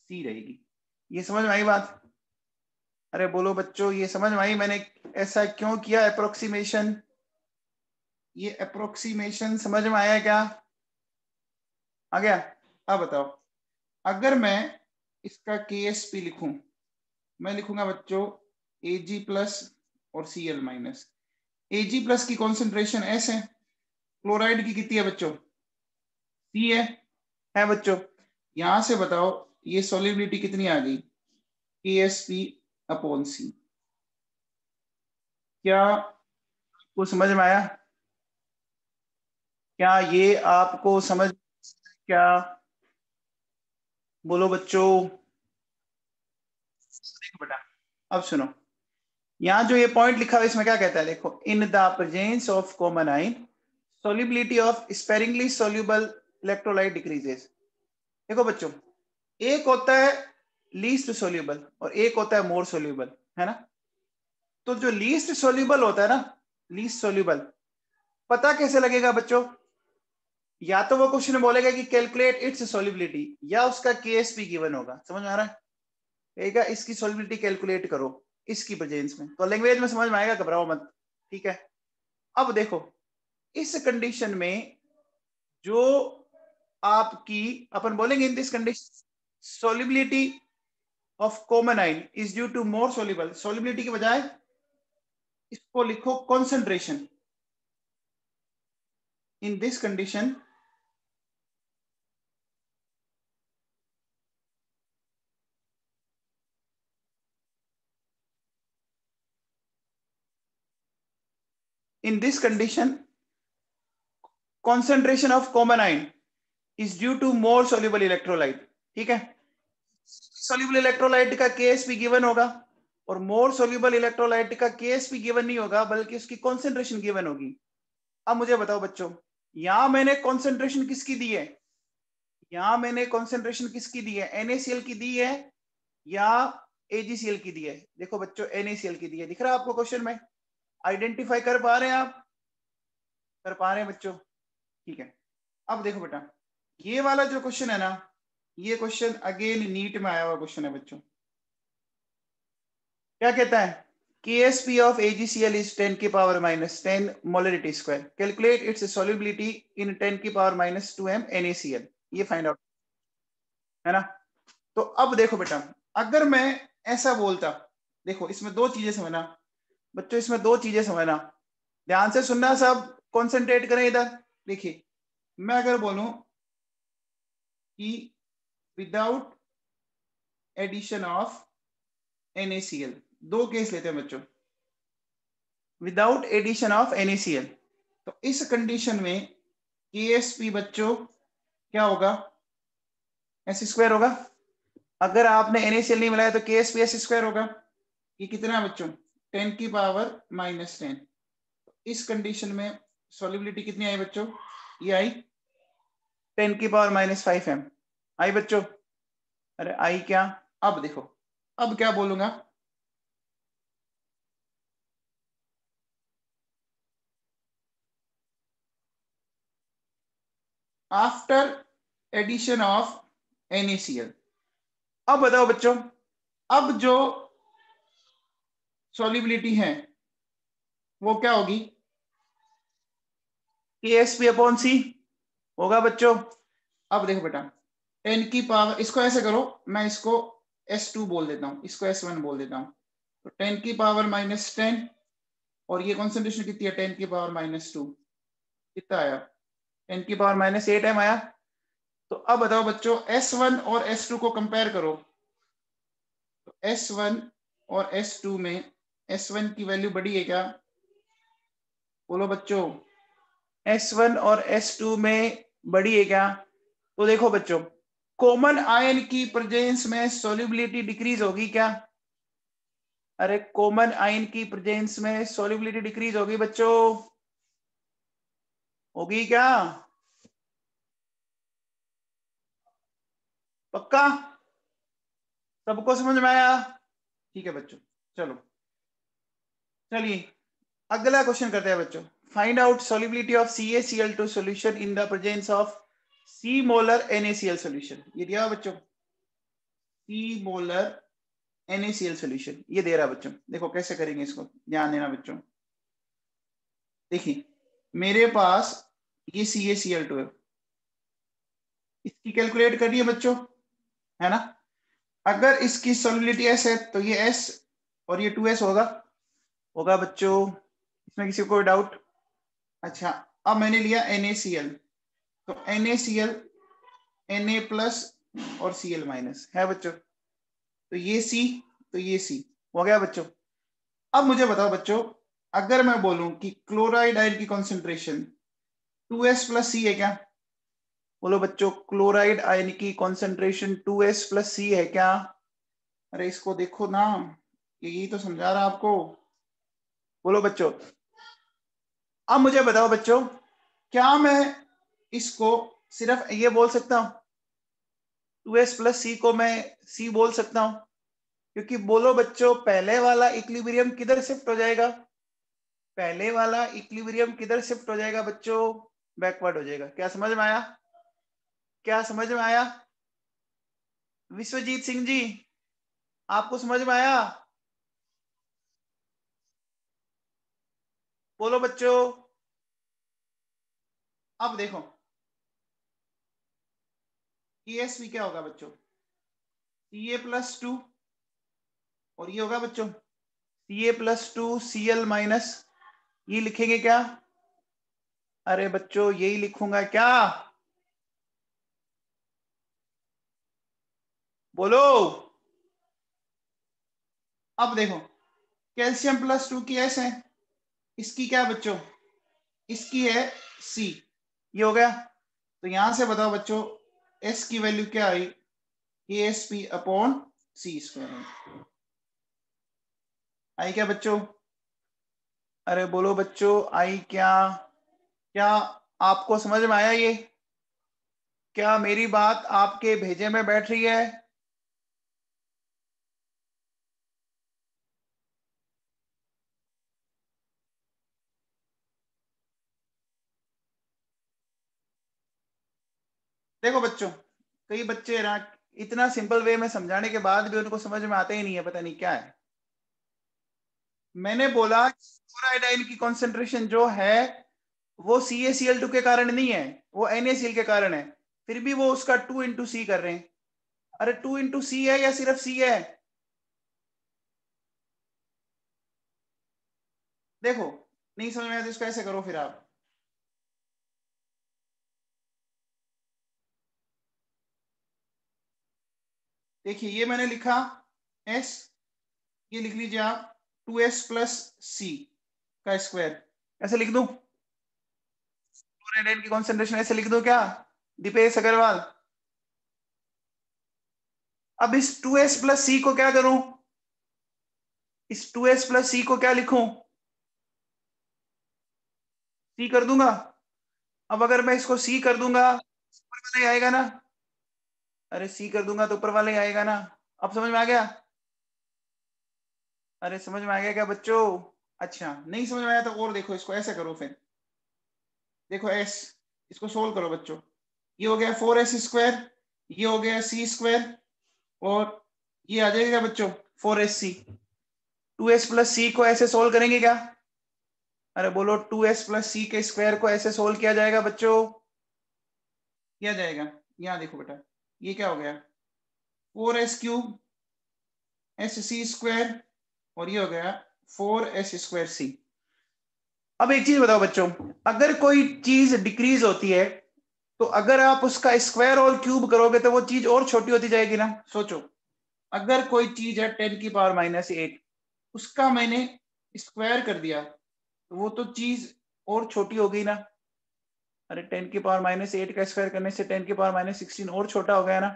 S1: C रहेगी। ये समझ में आई बात, अरे बोलो बच्चों ये समझ में आई मैंने ऐसा क्यों किया अप्रोक्सीमेशन, ये अप्रोक्सीमेशन समझ में आया क्या, आ गया। अब बताओ अगर मैं इसका KSP लिखूं, मैं लिखूंगा बच्चों Ag+ और Cl-। Ag+ की कॉन्सेंट्रेशन S है, क्लोराइड की कितनी है बच्चों, C है बच्चों। यहां से बताओ ये सॉल्युबिलिटी कितनी आ गई, KSP/C। क्या आपको समझ में आया, क्या ये आपको समझ, क्या बोलो बच्चों। देखो बेटा अब सुनो, यहाँ जो ये पॉइंट लिखा हुआ है इसमें क्या कहता है, देखो in the presence of common ion solubility of sparingly soluble electrolyte decreases। देखो बच्चों एक होता है लीस्ट सोल्यूबल और एक होता है मोर सोल्यूबल, है ना। तो जो लीस्ट सोल्यूबल होता है ना, लीस्ट सोल्यूबल, पता कैसे लगेगा बच्चों, या तो वो क्वेश्चन बोलेगा कि कैलकुलेट इट्स सोल्यूबिलिटी, या उसका KSP गिवन होगा, समझ में आ रहा है, कहेगा इसकी सोल्यूबिलिटी कैलकुलेट करो इसकी प्रेजेंस में, तो लैंग्वेज में समझ में आएगा, घबराओ मत, ठीक है। अब देखो इस कंडीशन में जो आपकी अपन बोलेंगे in this condition solubility of common ion is due to more soluble, solubility के बजाय इसको लिखो concentration, in this condition in this condition concentration of common ion is due to more soluble electrolyte, ठीक है। soluble electrolyte का KSP given होगा और more soluble electrolyte का KSP गिवन नहीं होगा बल्कि उसकी कॉन्सेंट्रेशन गिवन होगी। अब मुझे बताओ बच्चों यहां मैंने कॉन्सेंट्रेशन किसकी दी है, यहां मैंने कॉन्सेंट्रेशन किसकी दी है, NaCl की दी है या AgCl की दी है, देखो बच्चों NaCl की दी है, दिख रहा है आपको क्वेश्चन में, आइडेंटिफाई कर पा रहे हैं आप, कर पा रहे हैं बच्चों, ठीक है। अब देखो बेटा ये वाला जो क्वेश्चन है ना, ये क्वेश्चन अगेन नीट में आया हुआ क्वेश्चन है बच्चों, क्या कहता है KSP of AgCl is 10 की power -10 molarity square, calculate its solubility in 10 की पावर -2m NaCl, ये फाइंड आउट, है ना। तो अब देखो बेटा अगर मैं ऐसा बोलता, देखो इसमें दो चीजें समझना बच्चों, इसमें दो चीजें समझना, ध्यान से सुनना, सब कॉन्सेंट्रेट करें इधर। देखिए मैं अगर बोलूं कि विदाउट एडिशन ऑफ NaCl, दो केस लेते हैं बच्चों, विदाउट एडिशन ऑफ NaCl, तो इस कंडीशन में KSP बच्चों क्या होगा, S² होगा, अगर आपने NaCl नहीं मिलाया तो KSP S² होगा, ये कितना है बच्चों 10 की पावर -10, इस कंडीशन में सॉल्युबिलिटी कितनी आई बच्चों, ये आई 10 की पावर -5m आई बच्चों, अरे आई क्या। अब देखो अब क्या बोलूंगा, आफ्टर एडिशन ऑफ NaCl। अब बताओ बच्चों, अब जो सॉल्युबिलिटी है वो क्या होगी, KsP/C होगा बच्चों। अब देखो बेटा, 10 की पावर, इसको ऐसे करो, मैं इसको S2 बोल देता हूँ, इसको S1 बोल देता हूँ। तो 10 की पावर -10, और ये कॉन्सेंट्रेशन कितनी है, 10 की पावर -2, कितना आया, 10 की पावर -8 है आया। तो अब बताओ बच्चों, S1 और S2 को कंपेयर करो। तो S1 और S2 में S1 की वैल्यू बड़ी है क्या, बोलो बच्चों, S1 और S2 में बड़ी है क्या। तो देखो बच्चों, कॉमन आयन की प्रेजेंस में सॉल्युबिलिटी डिक्रीज होगी क्या, अरे कॉमन आयन की प्रेजेंस में सॉल्युबिलिटी डिक्रीज होगी बच्चों, होगी क्या, पक्का, सबको समझ में आया, ठीक है बच्चों। चलो चलिए अगला क्वेश्चन करते हैं बच्चों। Find out solubility of CaCl2 solution in the presence of C molar NaCl solution. ये दिया बच्चों, C मोलर NaCl सॉल्यूशन ये दे रहा बच्चों। देखो कैसे करेंगे इसको, ध्यान देना बच्चों। देखिए मेरे पास ये CaCl2 है, इसकी कैलकुलेट करनी है बच्चों, है ना। अगर इसकी सॉल्युबिलिटी S है तो ये S और ये 2S होगा, होगा बच्चों, इसमें किसी को कोई डाउट। अच्छा अब मैंने लिया NaCl, तो NaCl Na+ और Cl- है बच्चों, तो ये C, तो ये C हो गया बच्चों। अब मुझे बताओ बच्चों, अगर मैं बोलूं कि क्लोराइड आयन की कॉन्सेंट्रेशन 2S+C है क्या, बोलो बच्चों, क्लोराइड आयन की कॉन्सेंट्रेशन 2S+C है क्या। अरे इसको देखो ना, यही तो समझा रहा आपको, बोलो बच्चों। अब मुझे बताओ बच्चों, क्या मैं इसको सिर्फ ये बोल सकता हूं, 2S+C को मैं C बोल सकता हूं, क्योंकि बोलो बच्चों पहले वाला इक्विलिब्रियम किधर शिफ्ट हो जाएगा, पहले वाला इक्विलिब्रियम किधर शिफ्ट हो जाएगा बच्चों, बैकवर्ड हो जाएगा। क्या समझ में आया, क्या समझ में आया, विश्वजीत सिंह जी आपको समझ में आया, बोलो बच्चों। अब देखो ESV क्या होगा बच्चों, Ca+2, और ये होगा बच्चों Ca+2 Cl-, ये लिखेंगे क्या, अरे बच्चों यही लिखूंगा क्या, बोलो। अब देखो कैल्शियम+2 की S है, इसकी क्या बच्चों, इसकी है C, ये हो गया। तो यहां से बताओ बच्चों S की वैल्यू क्या आई, KsP/C², आई क्या बच्चों, अरे बोलो बच्चों आई क्या, क्या आपको समझ में आया ये, क्या मेरी बात आपके भेजे में बैठ रही है। देखो बच्चों, कई बच्चे ना इतना सिंपल वे में समझाने के बाद भी उनको समझ में आता ही नहीं है, पता नहीं क्या है। मैंने बोला क्लोराइड आयन की कॉन्सेंट्रेशन जो है वो CaCl2 के कारण नहीं है, वो NaCl के कारण है, फिर भी वो उसका 2 × C कर रहे हैं। अरे 2 × C है या सिर्फ C है, देखो नहीं समझ में आया तो इसको ऐसे करो फिर आप, देखिए ये मैंने लिखा S, ये लिख लीजिए आप 2S+C का स्क्वायर, ऐसे लिख दूं, क्लोराइड आयन की कॉन्सेंट्रेशन ऐसे लिख दूं क्या, दीपेश अग्रवाल। अब इस 2S+C को क्या करूं, इस 2S+C को क्या लिखूं, C कर दूंगा। अब अगर मैं इसको C कर दूंगा ऊपर वाला ही आएगा ना, अरे C कर दूंगा तो ऊपर वाला ही आएगा ना, अब समझ में आ गया। अरे समझ में आ गया क्या बच्चों? अच्छा नहीं समझ में आया तो और देखो, इसको ऐसे करो फिर, देखो एस, इसको सोल्व करो बच्चों। ये हो गया 4s², ये हो गया c², और ये आ जाएगा बच्चों 4sc। 2s प्लस सी को ऐसे सोल्व करेंगे क्या? अरे बोलो 2s प्लस सी के स्क्वायर को ऐसे सोल्व किया जाएगा बच्चों? किया जाएगा। यहाँ देखो बेटा, ये क्या हो गया 4s³ sc², और ये हो गया 4s²c। अब एक चीज बताओ बच्चों, अगर कोई चीज डिक्रीज होती है तो अगर आप उसका स्क्वायर और क्यूब करोगे तो वो चीज और छोटी होती जाएगी ना? सोचो, अगर कोई चीज है 10⁻⁸, उसका मैंने स्क्वायर कर दिया तो वो तो चीज और छोटी हो गई ना? अरे 10⁻⁸ का स्क्वायर करने से 10⁻16 और छोटा हो गया ना?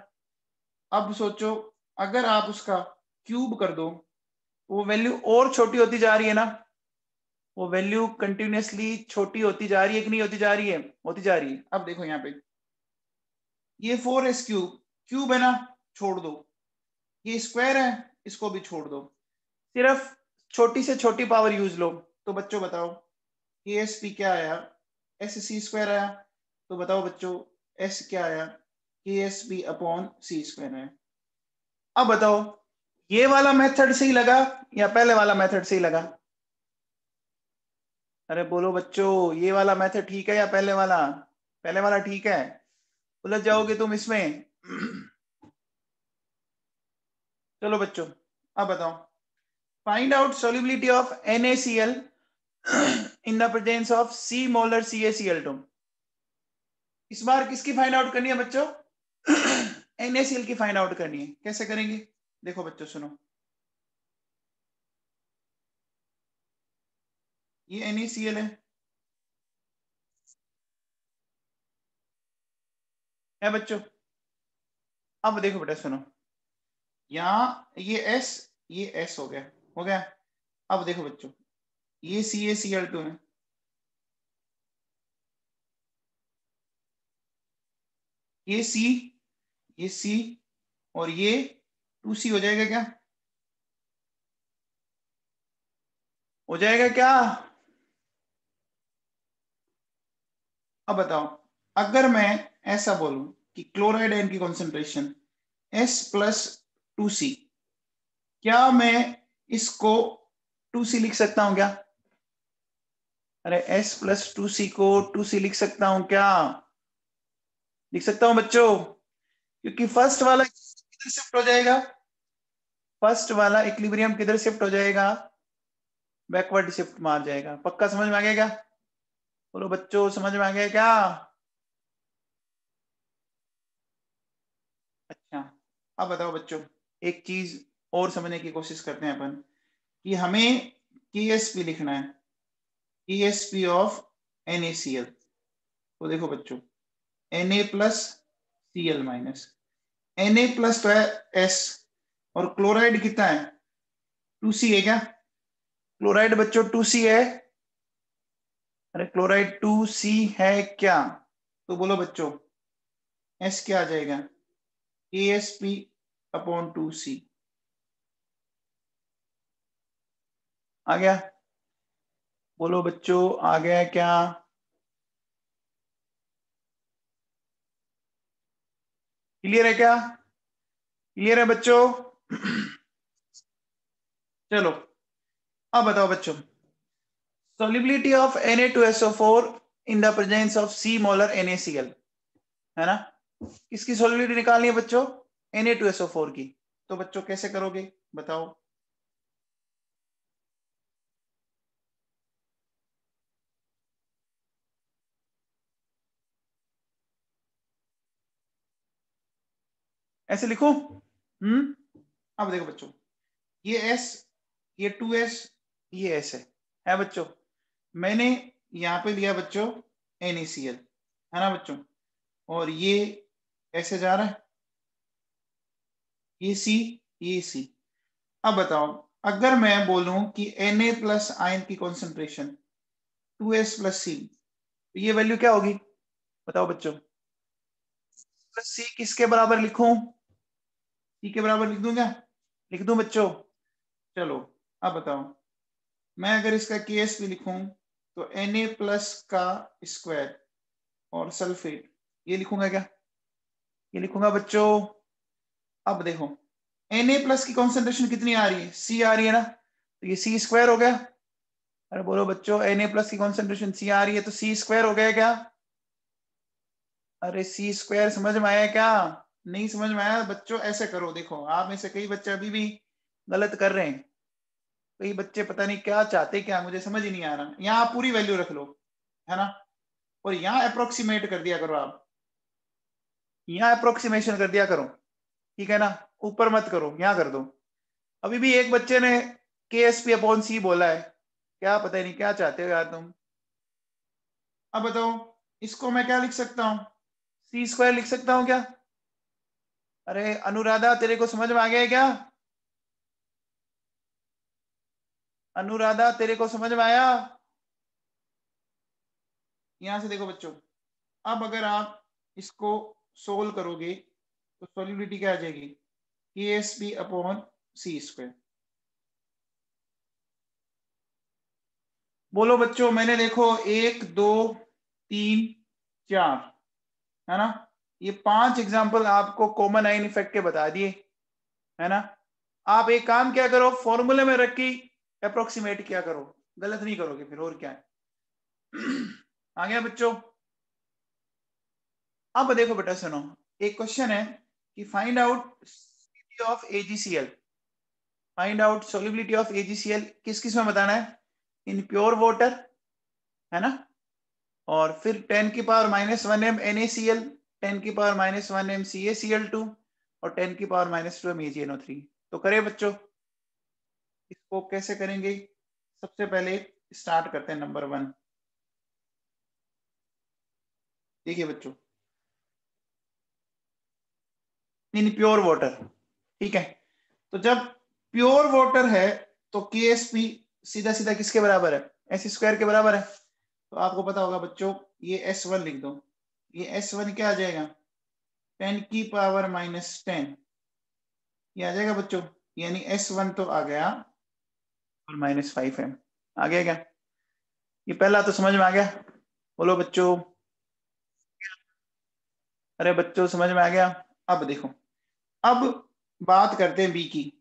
S1: अब सोचो, अगर आप उसका क्यूब कर दो वो वैल्यू और छोटी होती जा रही है ना? वो वैल्यू कंटिन्यूअसली छोटी होती जा रही है कि नहीं होती जा रही है? होती जा रही है। अब देखो यहाँ पे ये 4s³ क्यूब है ना, छोड़ दो। ये स्क्वायर है, इसको भी छोड़ दो। सिर्फ छोटी से छोटी पावर यूज लो। तो बच्चों बताओ KSP क्या आया? SC² आया। तो बताओ बच्चों S क्या आया? KSP/C² है। अब बताओ ये वाला मेथड सही लगा या पहले वाला मेथड सही लगा? अरे बोलो बच्चों, ये वाला मेथड ठीक है या पहले वाला? पहले वाला ठीक है। उलझ जाओगे तुम इसमें। चलो बच्चों अब बताओ, find out solubility of NaCl in the presence of C molar CaCl2। इस बार किसकी फाइंड आउट करनी है बच्चों? NaCl की फाइंड आउट करनी है। कैसे करेंगे? देखो बच्चों सुनो, ये NaCl है बच्चों। अब देखो बेटा सुनो, यहाँ ये S हो गया, हो गया। अब देखो बच्चों, ये CaCl2 है, ये C, ये C, और ये 2C हो जाएगा क्या? हो जाएगा क्या? अब बताओ, अगर मैं ऐसा बोलूं कि क्लोराइड आयन की कॉन्सेंट्रेशन S+2C, क्या मैं इसको 2C लिख सकता हूं क्या? अरे S+2C को 2C लिख सकता हूं क्या? लिख सकता हूं बच्चों, क्योंकि फर्स्ट वाला किधर शिफ्ट हो जाएगा? फर्स्ट वाला इक्विलिब्रियम किधर शिफ्ट हो जाएगा? बैकवर्ड शिफ्ट मार जाएगा। पक्का समझ में आ गया क्या? बोलो बच्चों समझ में आ गया क्या? अच्छा अब बताओ बच्चों, एक चीज और समझने की कोशिश करते हैं अपन, कि हमें KSP लिखना है, KSP ऑफ NaCl। तो देखो बच्चों Na+Cl-, Na+ तो है S, और क्लोराइड कितना है? 2C है क्या? क्लोराइड बच्चों 2C है। अरे क्लोराइड 2C है क्या? तो बोलो बच्चों S क्या आ जाएगा? KSP/2C। आ गया? बोलो बच्चों आ गया क्या? क्लियर है क्या? क्लियर है बच्चों? चलो अब बताओ बच्चों, solubility of Na2SO4 in the presence of C molar NaCl, है ना? किसकी solubility निकालनी है बच्चों? Na2SO4 की। तो बच्चों कैसे करोगे बताओ? ऐसे लिखो। अब देखो बच्चों, ये S, ये 2S, ये S है बच्चों। मैंने यहाँ पे लिया बच्चों NaCl, है ना बच्चों, और ये ऐसे जा रहा है, ये C, ये C। अब बताओ, अगर मैं बोलूं कि Na+ आयन की कॉन्सेंट्रेशन 2S+C, तो ये वैल्यू क्या होगी बताओ बच्चों? प्लस C किसके बराबर लिखूं? C के बराबर लिख दूं क्या? लिख दूं बच्चों? चलो अब बताओ, मैं अगर इसका KSP लिखूं तो Na+ का स्क्वायर और सल्फेट, ये लिखूंगा क्या? ये लिखूंगा बच्चों। अब देखो Na+ की कॉन्सेंट्रेशन कितनी आ रही है? C आ रही है ना, तो ये C² हो गया। अरे बोलो बच्चों, Na+ की कॉन्सेंट्रेशन C आ रही है तो C² हो गया क्या? अरे C² समझ में आया क्या? नहीं समझ में आया बच्चों? ऐसे करो, देखो आप में से कई बच्चे अभी भी गलत कर रहे हैं, कई बच्चे पता नहीं क्या चाहते, क्या मुझे समझ ही नहीं आ रहा। यहाँ आप पूरी वैल्यू रख लो, है ना, और यहाँ अप्रोक्सीमेट कर दिया करो, आप यहाँ अप्रोक्सीमेशन कर दिया करो, ठीक है ना, ऊपर मत करो, यहाँ कर दो। अभी भी एक बच्चे ने KSP/C बोला है, क्या पता ही नहीं क्या चाहते हो यार तुम। अब बताओ, इसको मैं क्या लिख सकता हूँ? C² लिख सकता हूँ क्या? अरे अनुराधा, तेरे को समझ में आ गया है क्या? अनुराधा, तेरे को समझ में आया? यहां से देखो बच्चों, अब अगर आप इसको सोल्व करोगे तो सॉल्युबिलिटी क्या आ जाएगी? KSP/C²। बोलो बच्चों, मैंने देखो 1 2 3 4, है ना, ये 5 एग्जाम्पल आपको कॉमन आइन इफेक्ट के बता दिए, है ना। आप एक काम क्या करो, फॉर्मूले में रख के अप्रोक्सीमेट क्या करो, गलत नहीं करोगे फिर, और क्या है। आ गया बच्चों? अब देखो बेटा सुनो, एक क्वेश्चन है कि find out of AgCl, find out solubility of AgCl, किस किस में बताना है? इन प्योर वाटर, है ना, और फिर 10⁻⁻1 m NaCl, 10⁻⁻1 m CaCl2 और 10⁻⁻2 m AgNO3। तो करें बच्चों, इसको कैसे करेंगे? सबसे पहले स्टार्ट करते हैं नंबर 1। देखिए बच्चों, इन प्योर वाटर, ठीक है, तो जब प्योर वाटर है तो KSP सीधा सीधा किसके बराबर है? S² के बराबर है। तो आपको पता होगा बच्चों, ये S1 लिख दो, ये S1 क्या आ जाएगा? 10⁻⁻10, ये आ जाएगा बच्चों, यानी S1 तो आ गया और -5m आ गया क्या? ये पहला तो समझ में आ गया, बोलो बच्चों। अरे बच्चों समझ में आ गया? अब देखो, अब बात करते हैं बी की,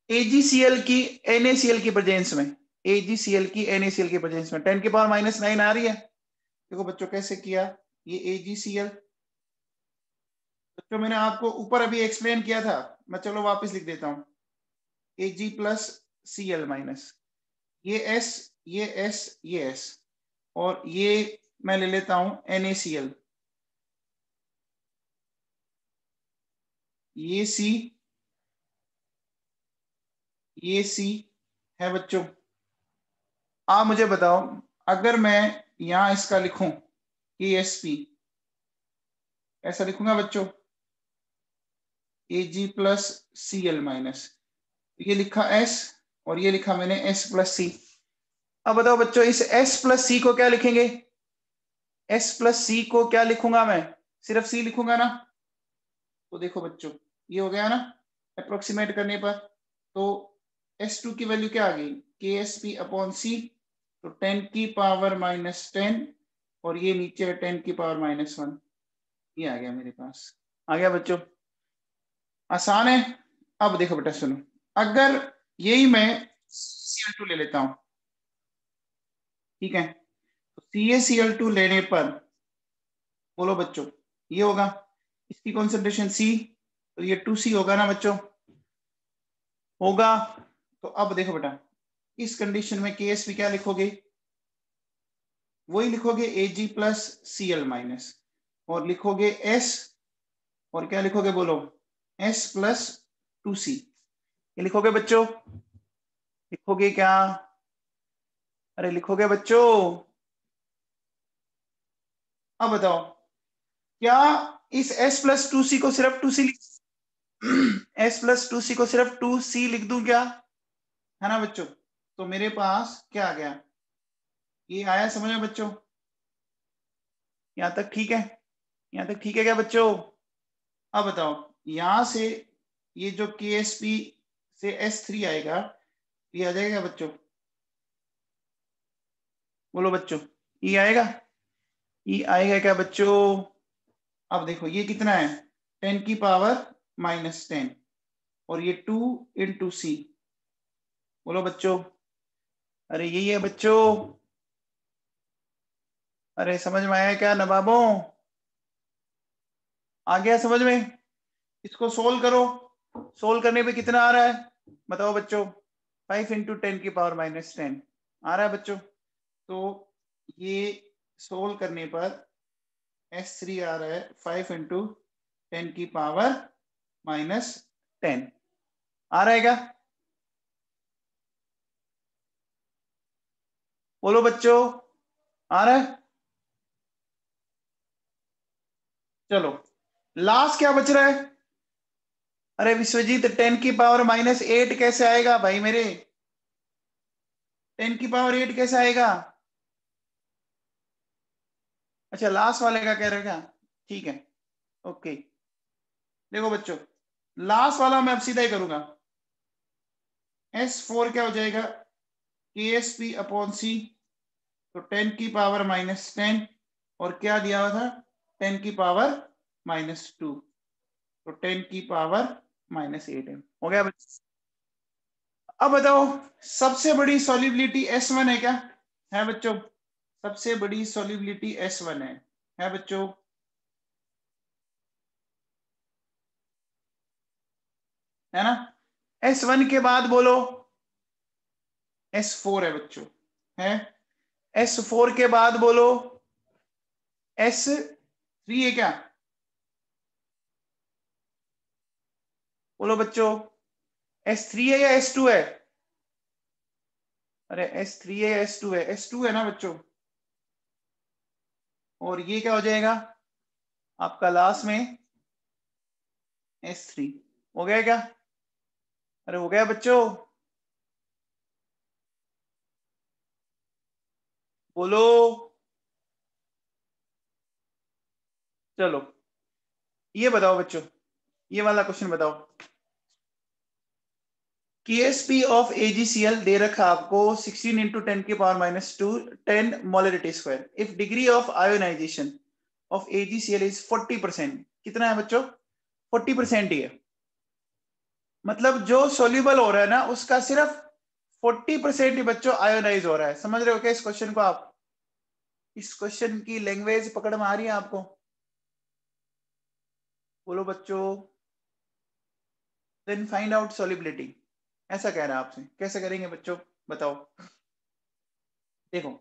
S1: AgCl की NaCl की प्रेजेंस में, AgCl की NaCl की प्रेजेंस में 10⁻⁻9 आ रही है। देखो बच्चों कैसे किया, ये AgCl, बच्चों मैंने आपको ऊपर अभी एक्सप्लेन किया था, मैं चलो वापस लिख देता हूं, Ag+Cl-, ये S, ये S, ये S, और ये मैं ले लेता हूं NaCl, ये C, ये C है बच्चों। आप मुझे बताओ, अगर मैं यहां इसका लिखूं KSP, ऐसा लिखूंगा बच्चों, Ag+Cl-, ये लिखा S और ये लिखा मैंने S+C। अब बताओ बच्चों, इस S+C को क्या लिखेंगे? S+C को क्या लिखूंगा मैं? सिर्फ C लिखूंगा ना। तो देखो बच्चों, ये हो गया ना अप्रोक्सीमेट करने पर, तो S2 की वैल्यू क्या आ गई? KSP/C, तो 10⁻⁻10, और ये नीचे 10⁻⁻1, ये आ गया मेरे पास। आ गया बच्चों? आसान है। अब देखो बेटा सुनो, अगर यही मैं Cl2 ले लेता हूं, ठीक है, तो CaCl2 लेने पर बोलो बच्चों, ये होगा, इसकी कॉन्सेंट्रेशन C, तो ये 2C होगा ना बच्चों, होगा। तो अब देखो बेटा, इस कंडीशन में KSP क्या लिखोगे? वही लिखोगे Ag+Cl-, और लिखोगे S, और क्या लिखोगे बोलो? S+2C, ये लिखोगे बच्चों? लिखोगे क्या? अरे लिखोगे बच्चों? अब बताओ, क्या इस S+2C को सिर्फ 2C S+2C को सिर्फ 2C लिख दूं क्या, है ना बच्चों? तो मेरे पास क्या आ गया? ये आया समझ में बच्चों? यहां तक ठीक है? यहां तक ठीक है क्या बच्चों? अब बताओ, यहां से ये जो KSP से S3 आएगा, ये आ जाएगा बच्चों, बोलो बच्चों, ये आएगा, ये आएगा क्या बच्चों? अब देखो ये कितना है, 10 की पावर -10 और ये 2 इंटू सी, बोलो बच्चों। अरे यही है बच्चों, अरे समझ में आया क्या नवाबों? आ गया समझ में? इसको सोल्व करो, सोल्व करने पे कितना आ रहा है बताओ बच्चों? 5 इंटू 10 की पावर -10 आ रहा है बच्चों। तो ये सोल्व करने पर S3 आ रहा है 5 इंटू 10 की पावर -10 आ रहा है क्या? बोलो बच्चों, आ रहा है? चलो लास्ट क्या बच रहा है? अरे विश्वजीत 10 की पावर -8 कैसे आएगा भाई मेरे? 10 की पावर 8 कैसे आएगा? अच्छा लास्ट वाले का कह रहे हो क्या? ठीक है, ओके। देखो बच्चों, लास्ट वाला मैं अब सीधा ही करूंगा। S4 क्या हो जाएगा, KSP अपॉन C, तो 10 की पावर -10 और क्या दिया हुआ था, 10 की पावर -2, तो 10 की पावर -8 है। हो गया बच्चों? अब बताओ सबसे बड़ी सॉल्युबिलिटी S1 है क्या? है बच्चों? सबसे बड़ी सॉल्युबिलिटी S1 है बच्चों? है ना? S1 के बाद बोलो S4 है बच्चों, है। S4 के बाद बोलो S3 है क्या? बोलो बच्चों, S3 है या S2 है? अरे S3 है या S2 है? S2 है ना बच्चों। और ये क्या हो जाएगा आपका लास्ट में S3। हो गया क्या? अरे हो गया बच्चों, बोलो। चलो ये बताओ बच्चों, ये वाला क्वेश्चन बताओ। KSP ऑफ AgCl दे रखा आपको 16 इंटू 10 की power -2 10 molarity square. If degree of ionisation of AgCl is 40%, कितना है बच्चों? 40% ही है। मतलब जो सोल्यूबल हो रहा है ना उसका सिर्फ 40% ही बच्चों आयोनाइज हो रहा है। समझ रहे हो क्या इस क्वेश्चन को आप? इस क्वेश्चन की लैंग्वेज पकड़ में आ रही है आपको? बोलो बच्चों। देन फाइंड आउट सॉल्युबिलिटी, ऐसा कह रहा है आपसे। कैसे करेंगे बच्चों बताओ? देखो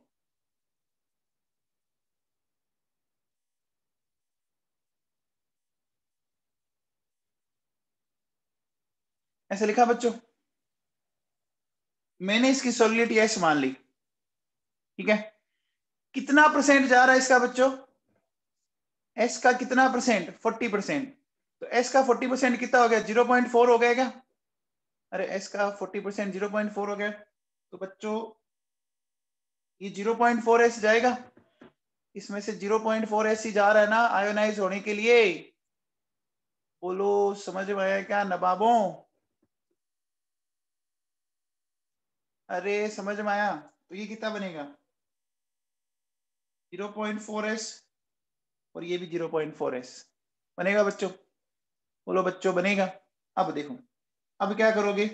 S1: ऐसे लिखा बच्चों, मैंने इसकी सॉल्युबिलिटी एस मान ली, ठीक है। कितना परसेंट जा रहा है इसका बच्चों? एस का कितना परसेंट? 40%। तो एस का 40% कितना हो गया? 0.4 हो गया क्या? अरे एस का 40% 0.4 हो गया, तो बच्चों ये 0.4 एस जाएगा, इसमें से 0.4 एस ही जा रहा है ना आयोनाइज होने के लिए। बोलो समझ में आया क्या नवाबों? अरे समझ में आया? तो ये कितना बनेगा? 0.4 एस और ये भी 0.4 एस बनेगा बच्चों। बोलो बच्चों बनेगा? अब देखो, अब क्या करोगे,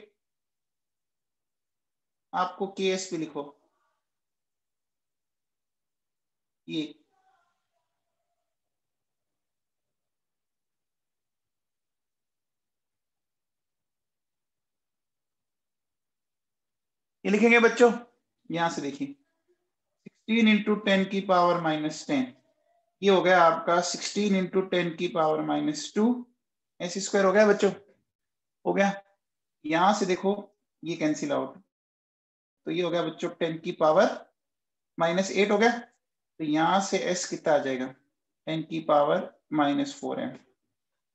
S1: आपको KSP लिखो, ये लिखेंगे बच्चों। यहां से देखिए 16 इंटू 10 की पावर -10, ये हो गया आपका 16 इंटू 10 की पावर -2 एस स्क्वायर। हो गया बच्चों? हो गया। यहां से देखो ये कैंसिल आउट, तो ये हो गया बच्चों 10 की पावर -8 हो गया। तो यहां से एस कितना आ जाएगा? 10 की पावर -4 है।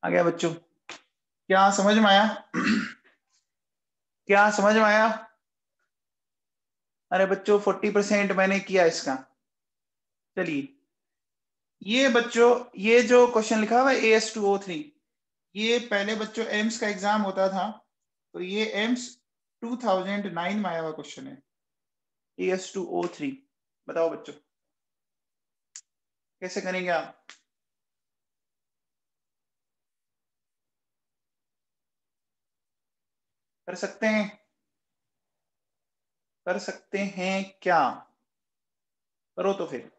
S1: आ गया बच्चों? क्या समझ में आया? क्या समझ में आया? अरे बच्चों 40% मैंने किया इसका। चलिए ये बच्चों, ये जो क्वेश्चन लिखा हुआ है AS2O3, ये पहले बच्चों एम्स का एग्जाम होता था, तो ये एम्स 2009 में आया हुआ क्वेश्चन है, AS2O3। बताओ बच्चों कैसे करेंगे आप? कर सकते हैं? कर सकते हैं क्या? करो तो फिर।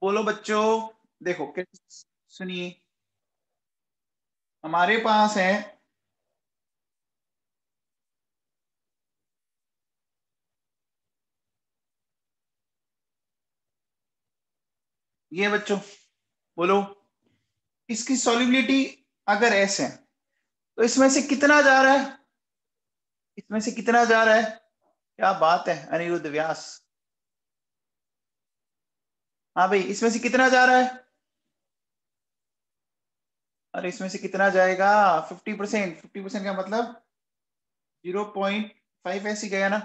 S1: बोलो बच्चों। देखो सुनिए, हमारे पास है ये बच्चों। बोलो, इसकी सॉल्युबिलिटी अगर S है तो इसमें से कितना जा रहा है? इसमें से कितना जा रहा है? क्या बात है अनिरुद्ध व्यास। हाँ भाई, इसमें से कितना जा रहा है? अरे इसमें से कितना जाएगा? 50%। 50% का मतलब 0.5 ऐसे गया ना।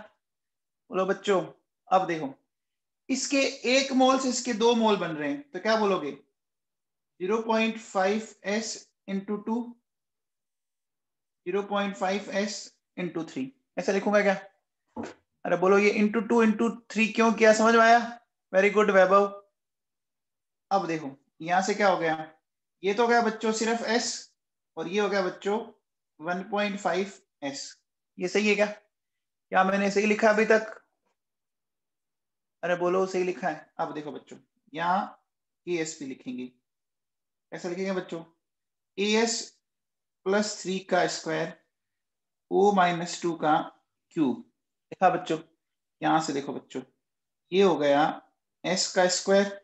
S1: बोलो बच्चों। अब देखो, इसके 1 मोल से इसके 2 मोल बन रहे हैं, तो क्या बोलोगे? 0.5s इंटू 2, 0.5s इंटू 3, ऐसा लिखूंगा क्या? अरे बोलो, ये इंटू 2 इंटू 3 क्यों किया, समझ में आया? वेरी गुड वैभव। अब देखो, यहां से क्या हो गया? ये तो हो गया बच्चों सिर्फ s, और ये हो गया बच्चों 1.5s। ये सही है क्या? क्या मैंने सही लिखा अभी तक? अरे बोलो सही लिखा है। अब देखो बच्चों, यहाँ ASP लिखेंगे। कैसे लिखेंगे बच्चों? AS +3 का स्क्वायर O-2 का क्यूब। देखा बच्चों? यहां से देखो बच्चों, ये हो गया S का स्क्वायर,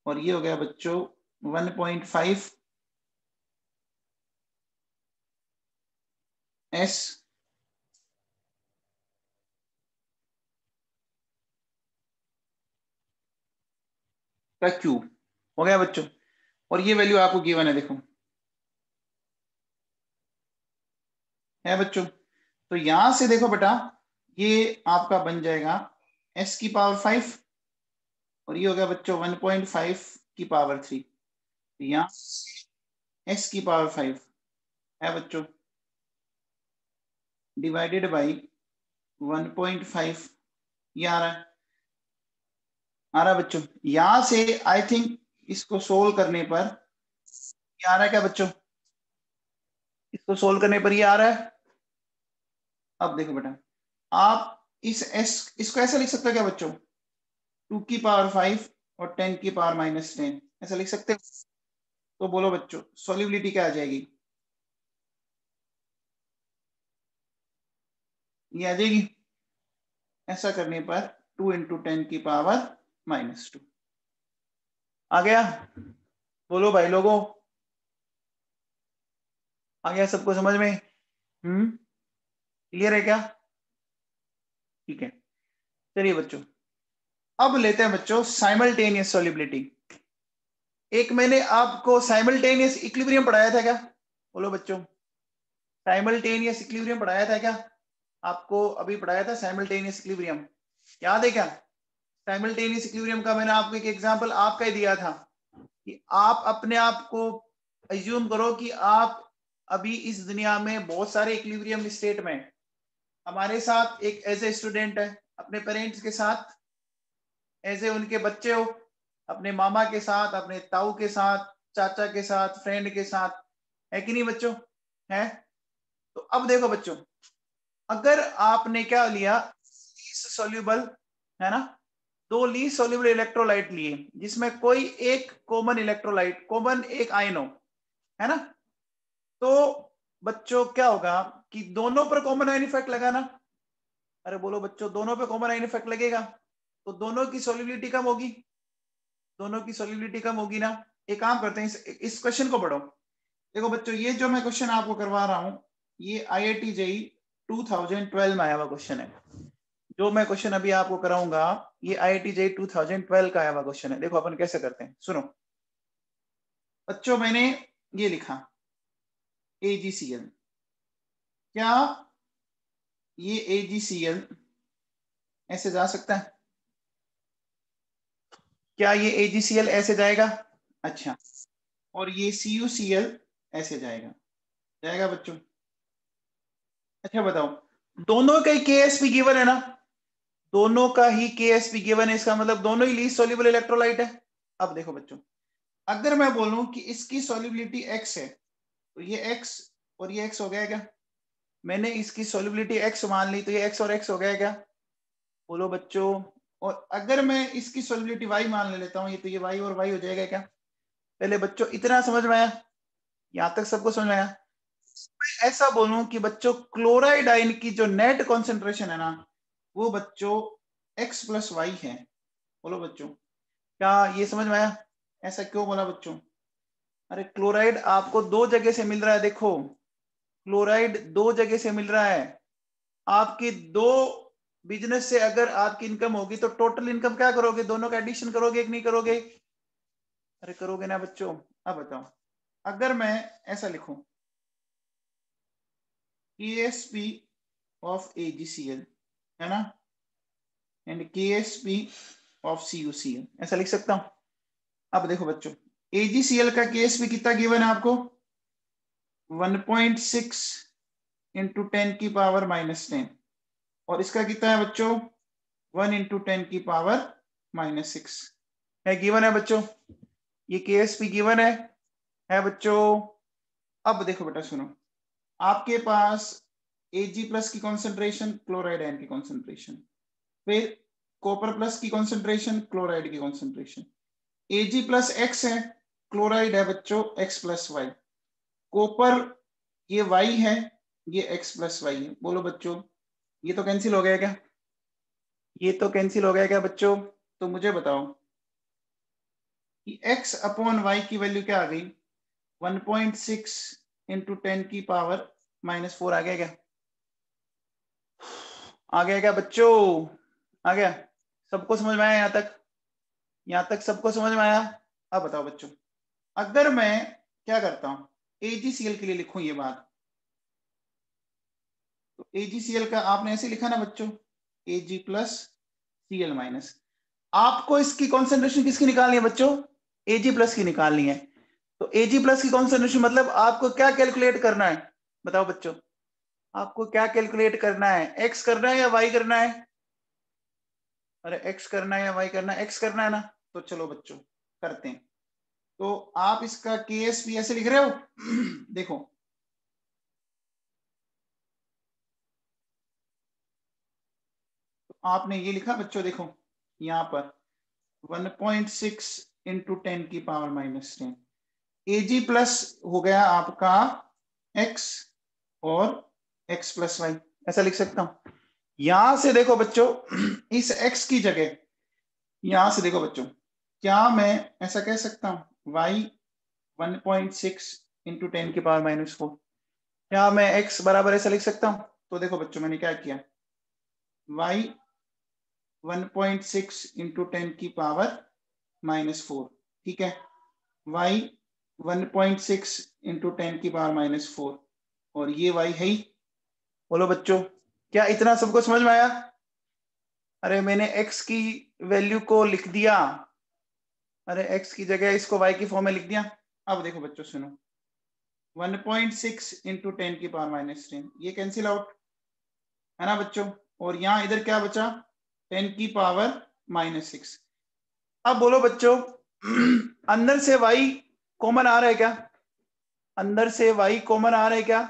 S1: और ये हो गया बच्चों 1.5 S का क्यूब। हो गया बच्चों? और ये वैल्यू आपको गिवन है, देखो है बच्चों। तो यहां से देखो बेटा, ये आपका बन जाएगा S की पावर 5, और ये हो गया बच्चों 1.5 की पावर 3। यहाँ S की पावर 5 है बच्चों, डिवाइडेड बाई 1.5, ये आ रहा है। आ रहा है बच्चों? यहां से आई थिंक इसको सोल्व करने पर ये आ रहा है क्या बच्चों? इसको सोल्व करने पर ये आ रहा है। अब देखो बेटा, आप इस s इसको ऐसे लिख सकते हो क्या बच्चों? 2 की पावर 5 और 10 की पावर -10, ऐसा लिख सकते हो? तो बोलो बच्चों, सॉल्युबिलिटी क्या आ जाएगी? ये आ जाएगी। ऐसा करने पर 2 इंटू 10 की पावर -2 आ गया। बोलो भाई लोगों, आ गया सबको समझ में? क्लियर है क्या? ठीक है, चलिए बच्चों, अब लेते हैं बच्चों साइमल्टेनियस सॉल्युबिलिटी। एक मैंने आपको साइमल्टेनियस इक्विलिब्रियम पढ़ाया था क्या? बोलो बच्चों, साइमल्टेनियस इक्विलिब्रियम पढ़ाया था क्या? आपको अभी पढ़ाया था साइमल्टेनियस इक्विलिब्रियम, याद है क्या? साइमल्टेनियस इक्विलिब्रियम का मैंने आपको एक एग्जांपल आपका ही दिया था कि आप अपने आप को अज्यूम करो कि आप अभी इस दुनिया में बहुत सारे इक्विलिब्रियम स्टेट में, हमारे साथ एक एज ए स्टूडेंट है, अपने पेरेंट्स के साथ एज ए उनके बच्चे हो, अपने मामा के साथ, अपने ताऊ के साथ, चाचा के साथ, फ्रेंड के साथ, है कि नहीं बच्चों? है। तो अब देखो बच्चों, अगर आपने क्या लिया, लीस्ट सॉल्युबल, है ना, 2 लीस्ट सॉल्युबल इलेक्ट्रोलाइट लिए जिसमें कोई एक कॉमन इलेक्ट्रोलाइट, कॉमन एक आयन हो, है ना, तो बच्चों क्या होगा कि दोनों पर कॉमन आयन इफेक्ट लगाना। अरे बोलो बच्चों, दोनों पे कॉमन आयन इफेक्ट लगेगा तो दोनों की सॉल्युबिलिटी कम होगी, दोनों की सॉल्युबिलिटी कम होगी ना। एक काम करते हैं, इस क्वेश्चन को पढ़ो। देखो बच्चों, ये जो मैं क्वेश्चन आपको करवा रहा हूं, ये IIT JEE 2012 में आया हुआ क्वेश्चन है। जो मैं क्वेश्चन अभी आपको कराऊंगा, ये IIT JEE 2012 का आया हुआ क्वेश्चन है। देखो अपन कैसे करते हैं, सुनो बच्चों। मैंने ये लिखा AgCl, क्या ये AgCl ऐसे जा सकता है? क्या ये AgCl ऐसे जाएगा? अच्छा, और ये CuCl ऐसे जाएगा? जाएगा बच्चों? अच्छा बताओ, दोनों का ही KsP गिवन है ना? दोनों का ही KsP गिवन है, इसका मतलब दोनों ही लीस्ट सॉल्युबल इलेक्ट्रोलाइट है। अब देखो बच्चों, अगर मैं बोलूं कि इसकी सॉल्युबिलिटी x है, तो ये x और ये x हो गया क्या? मैंने इसकी सॉल्युबिलिटी x मान ली, तो ये x और x हो गया क्या? बोलो बच्चों। और अगर मैं इसकी सॉल्युबिलिटी y मान लेता हूं, ये तो ये y और y हो जाएगा क्या? पहले बच्चों इतना समझ में आया? यहां तक सबको समझ में आया? मैं ऐसा बोलूं कि बच्चों क्लोराइड आयन की जो नेट कॉन्सेंट्रेशन है ना, वो बच्चों x प्लस वाई है। बोलो बच्चों, क्या ये समझ में आया? ऐसा क्यों बोला बच्चों? अरे क्लोराइड आपको दो जगह से मिल रहा है। देखो, क्लोराइड दो जगह से मिल रहा है। आपकी दो बिजनेस से अगर आपकी इनकम होगी, तो टोटल इनकम क्या करोगे? दोनों का एडिशन करोगे कि नहीं करोगे? अरे करोगे ना बच्चों। अब बताओ, अगर मैं ऐसा लिखूं, KsP ऑफ AgCl है ना, एंड KsP ऑफ CuCl, ऐसा लिख सकता हूं? अब देखो बच्चों, AgCl का KsP कितना गिवन है आपको? 1.6 इंटू 10 की पावर -10, और इसका कितना है बच्चों? 1 इंटू 10 की पावर -6 है, गिवन है बच्चों। ये KsP गिवन है बच्चों। अब देखो बेटा सुनो, आपके पास Ag प्लस की कॉन्सेंट्रेशन, क्लोराइड आयन की कॉन्सेंट्रेशन, फिर कॉपर प्लस की कॉन्सेंट्रेशन, क्लोराइड की कॉन्सेंट्रेशन। Ag प्लस x है, क्लोराइड है बच्चों x प्लस वाई, कॉपर ये y है, ये x प्लस वाई है। बोलो बच्चों, ये तो कैंसिल हो गया क्या? ये तो कैंसिल हो गया क्या बच्चों? तो मुझे बताओ कि x अपॉन वाई की वैल्यू क्या आ गई? 1.6 इंटू 10 की पावर -4 आ गया क्या? आ गया क्या बच्चों? आ गया? सबको समझ में आया यहां तक? यहां तक सबको समझ में आया? अब बताओ बच्चों, अगर मैं क्या करता हूं, AgCl के लिए लिखूं ये बात, तो AgCl का आपने ऐसे लिखा ना बच्चों, Ag प्लस Cl माइनस। आपको इसकी कॉन्सेंट्रेशन किसकी निकालनी है बच्चों? Ag प्लस की निकालनी है। तो Ag प्लस की कॉन्सेंट्रेशन मतलब आपको क्या कैलकुलेट करना है? बताओ बच्चों, आपको क्या कैलकुलेट करना है? x करना है या y करना है? अरे x करना है या y करना है? x करना है ना, तो चलो बच्चों करते हैं। तो आप इसका KsP ऐसे लिख रहे हो देखो, तो आपने ये लिखा बच्चों, देखो यहां पर 1.6 इंटू 10 की पावर -10, Ag प्लस हो गया आपका x और x प्लस वाई, ऐसा लिख सकता हूं। यहां से देखो बच्चों, इस x की जगह यहां से देखो बच्चों, क्या मैं ऐसा कह सकता हूं y 1.6 इंटू 10 की पावर -4? क्या मैं x बराबर ऐसा लिख सकता हूं? तो देखो बच्चों, मैंने क्या किया, y 1.6 इंटू 10 की पावर -4, ठीक है, y 1.6 इंटू 10 की पावर -4, और ये y है ही। बोलो बच्चों, क्या इतना सबको समझ में आया? अरे मैंने x की वैल्यू को लिख दिया, अरे x की जगह इसको y की फॉर्म में लिख दिया। अब देखो बच्चों सुनो, 1.6 इंटू 10 की पावर -10, ये कैंसिल आउट है ना बच्चों, और यहां इधर क्या बचा? 10 की पावर -6। अब बोलो बच्चों, अंदर से y कॉमन आ रहा है क्या? अंदर से y कॉमन आ रहा है क्या?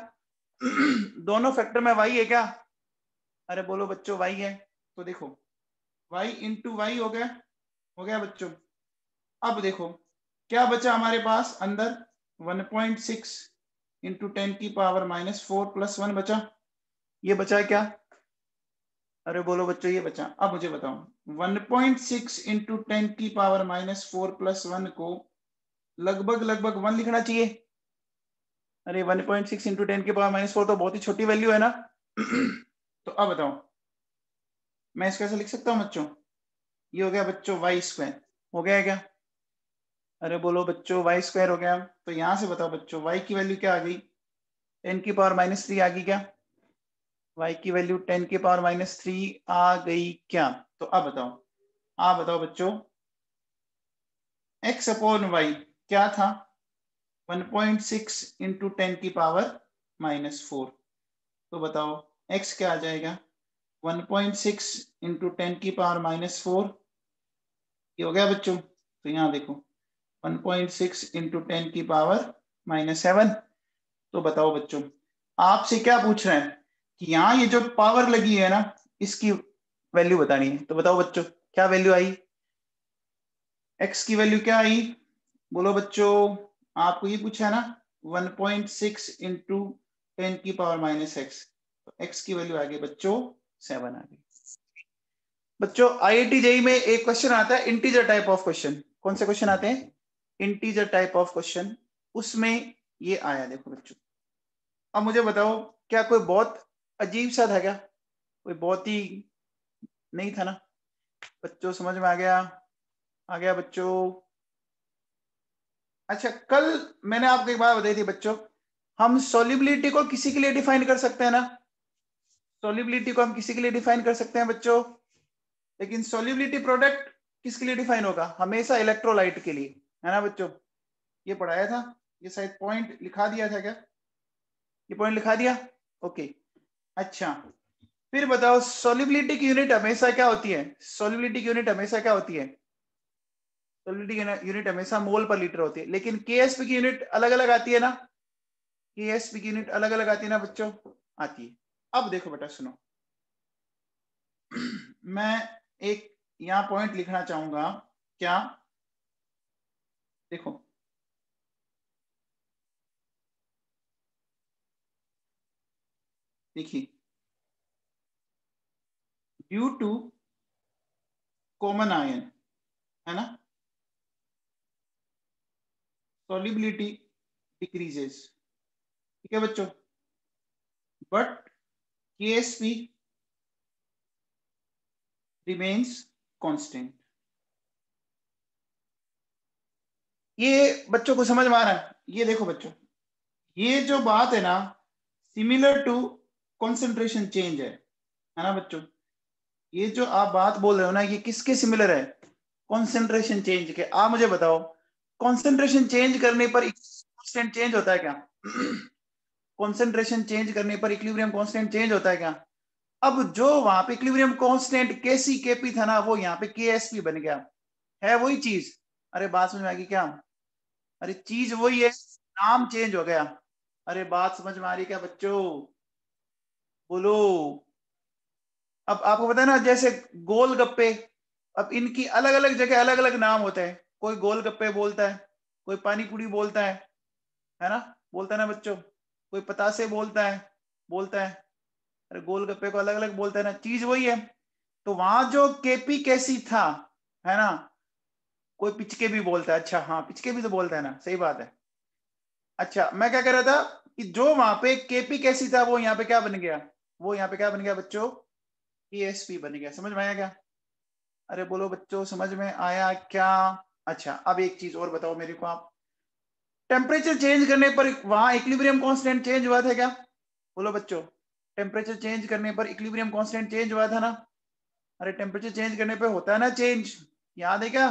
S1: दोनों फैक्टर में y है क्या? अरे बोलो बच्चों, y है। तो देखो y इंटू वाई हो गया बच्चों। अब देखो क्या बचा हमारे पास अंदर, 1.6 इंटू 10 की पावर -4 प्लस 1 बचा। ये बचा क्या? अरे बोलो बच्चों, ये बचा। अब मुझे बताओ, 1.6 इंटू 10 की पावर -4 प्लस 1 को लगभग लगभग 1 लिखना चाहिए। अरे 1.6 इंटू 10 की पावर -4 तो बहुत ही छोटी वैल्यू है ना। तो अब बताओ, मैं इसको ऐसे लिख सकता हूँ बच्चों, ये हो गया बच्चों वाई स्क्वायर, हो गया क्या? अरे बोलो बच्चों, वाई स्क्वायर हो गया। तो यहां से बताओ बच्चों, वाई की वैल्यू क्या आ गई? 10 की पावर -3 आ गई क्या? y की वैल्यू 10 की पावर -3 आ गई क्या? तो अब बताओ, आप बताओ बच्चों, x अपॉन y क्या था? 1.6 इंटू 10 की पावर -4। तो बताओ x क्या आ जाएगा? 1.6 इंटू 10 की पावर -4, ये हो गया बच्चों। तो यहाँ देखो 1.6 इंटू 10 की पावर -7। तो बताओ बच्चों, आपसे क्या पूछ रहे हैं कि यहाँ ये जो पावर लगी है ना, इसकी वैल्यू बतानी है। तो बताओ बच्चों, क्या वैल्यू आई? x की वैल्यू क्या आई? बोलो बच्चों, आपको ये पूछा है ना, 1.6 इंटू 10 की पावर -x। तो x की वैल्यू आ गई बच्चों 7 आ गई। बच्चों IIT जेईई में एक क्वेश्चन आता है इंटीजर टाइप ऑफ क्वेश्चन। कौन से क्वेश्चन आते हैं? Integer type of question. उसमें ये आया, देखो बच्चों। अब मुझे बताओ, क्या कोई बहुत अजीब सा था क्या? कोई बहुत ही नहीं था ना? बच्चों समझ में आ गया? आ गया बच्चों? अच्छा, कल मैंने आपको एक बात बताई थी बच्चों, हम सॉल्युबिलिटी को किसी के लिए डिफाइन कर सकते हैं ना? सॉल्युबिलिटी को हम किसी के लिए डिफाइन कर सकते हैं बच्चों, लेकिन सॉल्युबिलिटी प्रोडक्ट किसके लिए डिफाइन होगा? हमेशा इलेक्ट्रोलाइट के लिए, है ना बच्चों? ये पढ़ाया था, ये शायद पॉइंट लिखा दिया था क्या? ये पॉइंट लिखा दिया? ओके। अच्छा, फिर बताओ सॉल्युबिलिटी की यूनिट हमेशा क्या होती है? सॉल्युबिलिटी की यूनिट हमेशा क्या होती है? सॉल्युबिलिटी की यूनिट हमेशा मोल पर लीटर होती है, लेकिन केएसपी की यूनिट अलग अलग आती है ना? केएसपी की यूनिट अलग अलग आती है ना बच्चों? आती है। अब देखो बेटा सुनो, मैं एक यहाँ पॉइंट लिखना चाहूंगा। क्या? देखो, देखिए, ड्यू टू कॉमन आयन, है ना, सॉल्युबिलिटी डिक्रीजेस, ठीक है बच्चों, बट केएसपी रिमेन्स कांस्टेंट। ये बच्चों को समझ में आ रहा है? ये देखो बच्चों, ये जो बात है ना, सिमिलर टू कॉन्सेंट्रेशन चेंज है ना बच्चों? ये जो आप बात बोल रहे हो ना, ये किसके सिमिलर है? कॉन्सेंट्रेशन चेंज के। आप मुझे बताओ, कॉन्सेंट्रेशन चेंज करने पर कांस्टेंट चेंज होता है क्या? कॉन्सेंट्रेशन चेंज करने पर इक्विलिब्रियम कांस्टेंट चेंज होता है क्या? अब जो वहां पे इक्विलिब्रियम कांस्टेंट केसी केपी था ना, वो यहाँ पे केएसपी बन गया, है वही चीज। अरे बात समझ में आ गई क्या? अरे चीज वही है, नाम चेंज हो गया। अरे बात समझ में आ रही क्या बच्चों? बोलो। अब आपको पता है ना, जैसे गोलगप्पे, अब इनकी अलग अलग जगह अलग अलग नाम होते हैं। कोई गोलगप्पे बोलता है, कोई पानी पूरी बोलता है ना? बोलता है ना बच्चों? कोई पतासे बोलता है। अरे गोलगप्पे को अलग अलग बोलता है ना, चीज वही है। तो वहां जो केपी कैसी था, है ना, कोई पिचके भी बोलता है। अच्छा हाँ, पिचके भी तो बोलता है ना, सही बात है। अच्छा, मैं क्या कह रहा था कि जो वहां पे केपी कैसी था, वो यहाँ पे क्या बन गया? वो यहाँ पे क्या बन गया बच्चों? ईएसपी बन गया। समझ में आया क्या? अरे बोलो बच्चों, समझ में आया क्या? अच्छा, अब एक चीज और बताओ मेरे को आप, टेम्परेचर चेंज करने पर वहां इक्विलिब्रियम कांस्टेंट चेंज हुआ था क्या? बोलो बच्चों, टेम्परेचर चेंज करने पर इक्विलिब्रियम कांस्टेंट चेंज हुआ था ना? अरे टेम्परेचर चेंज करने पे होता है ना चेंज, याद है क्या?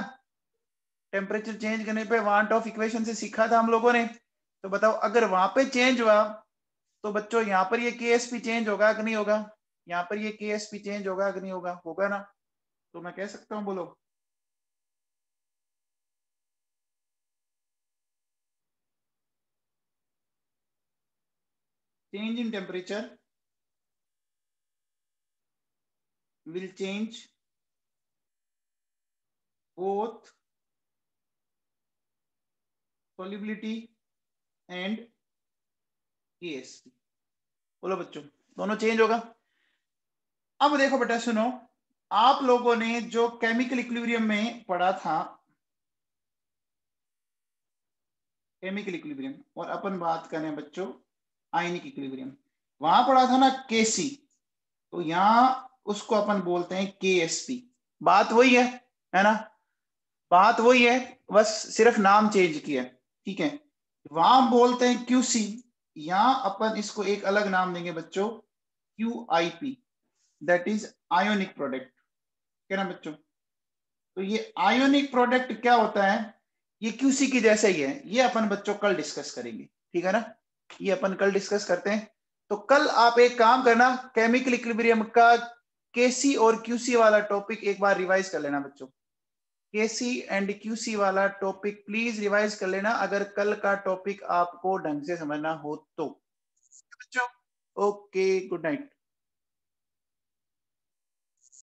S1: टेम्परेचर चेंज करने पे वांट ऑफ इक्वेशन से सीखा था हम लोगों ने। तो बताओ, अगर वहां पे चेंज हुआ, तो बच्चों यहाँ पर ये केएसपी चेंज होगा कि नहीं होगा? यहाँ पर ये केएसपी चेंज होगा कि नहीं होगा? होगा ना? तो मैं कह सकता हूँ, बोलो। Change in temperature will change both solubility and KSP। बोलो बच्चों, दोनों चेंज होगा। अब देखो बेटा सुनो, आप लोगों ने जो केमिकल इक्विलिब्रियम में पढ़ा था, केमिकल इक्विलिब्रियम, और अपन बात करें बच्चों आयनिक इक्विलिब्रियम, वहां पढ़ा था ना केसी, तो यहाँ उसको अपन बोलते हैं केएसपी। बात वही है ना? बात वही है, बस सिर्फ नाम चेंज किया, ठीक है? वहां बोलते हैं क्यूसी, यहां अपन इसको एक अलग नाम देंगे बच्चों, QIP, that is ionic product, क्या ना बच्चों। तो ये आयोनिक प्रोडक्ट क्या होता है, ये QC की जैसा ही है, ये अपन बच्चों कल डिस्कस करेंगे, ठीक है ना, ये अपन कल डिस्कस करते हैं। तो कल आप एक काम करना, केमिकल इक्विलिब्रियम का KC और QC वाला टॉपिक एक बार रिवाइज कर लेना बच्चों, KC एंड QC वाला टॉपिक प्लीज रिवाइज कर लेना, अगर कल का टॉपिक आपको ढंग से समझना हो तो बच्चों। Okay, good night.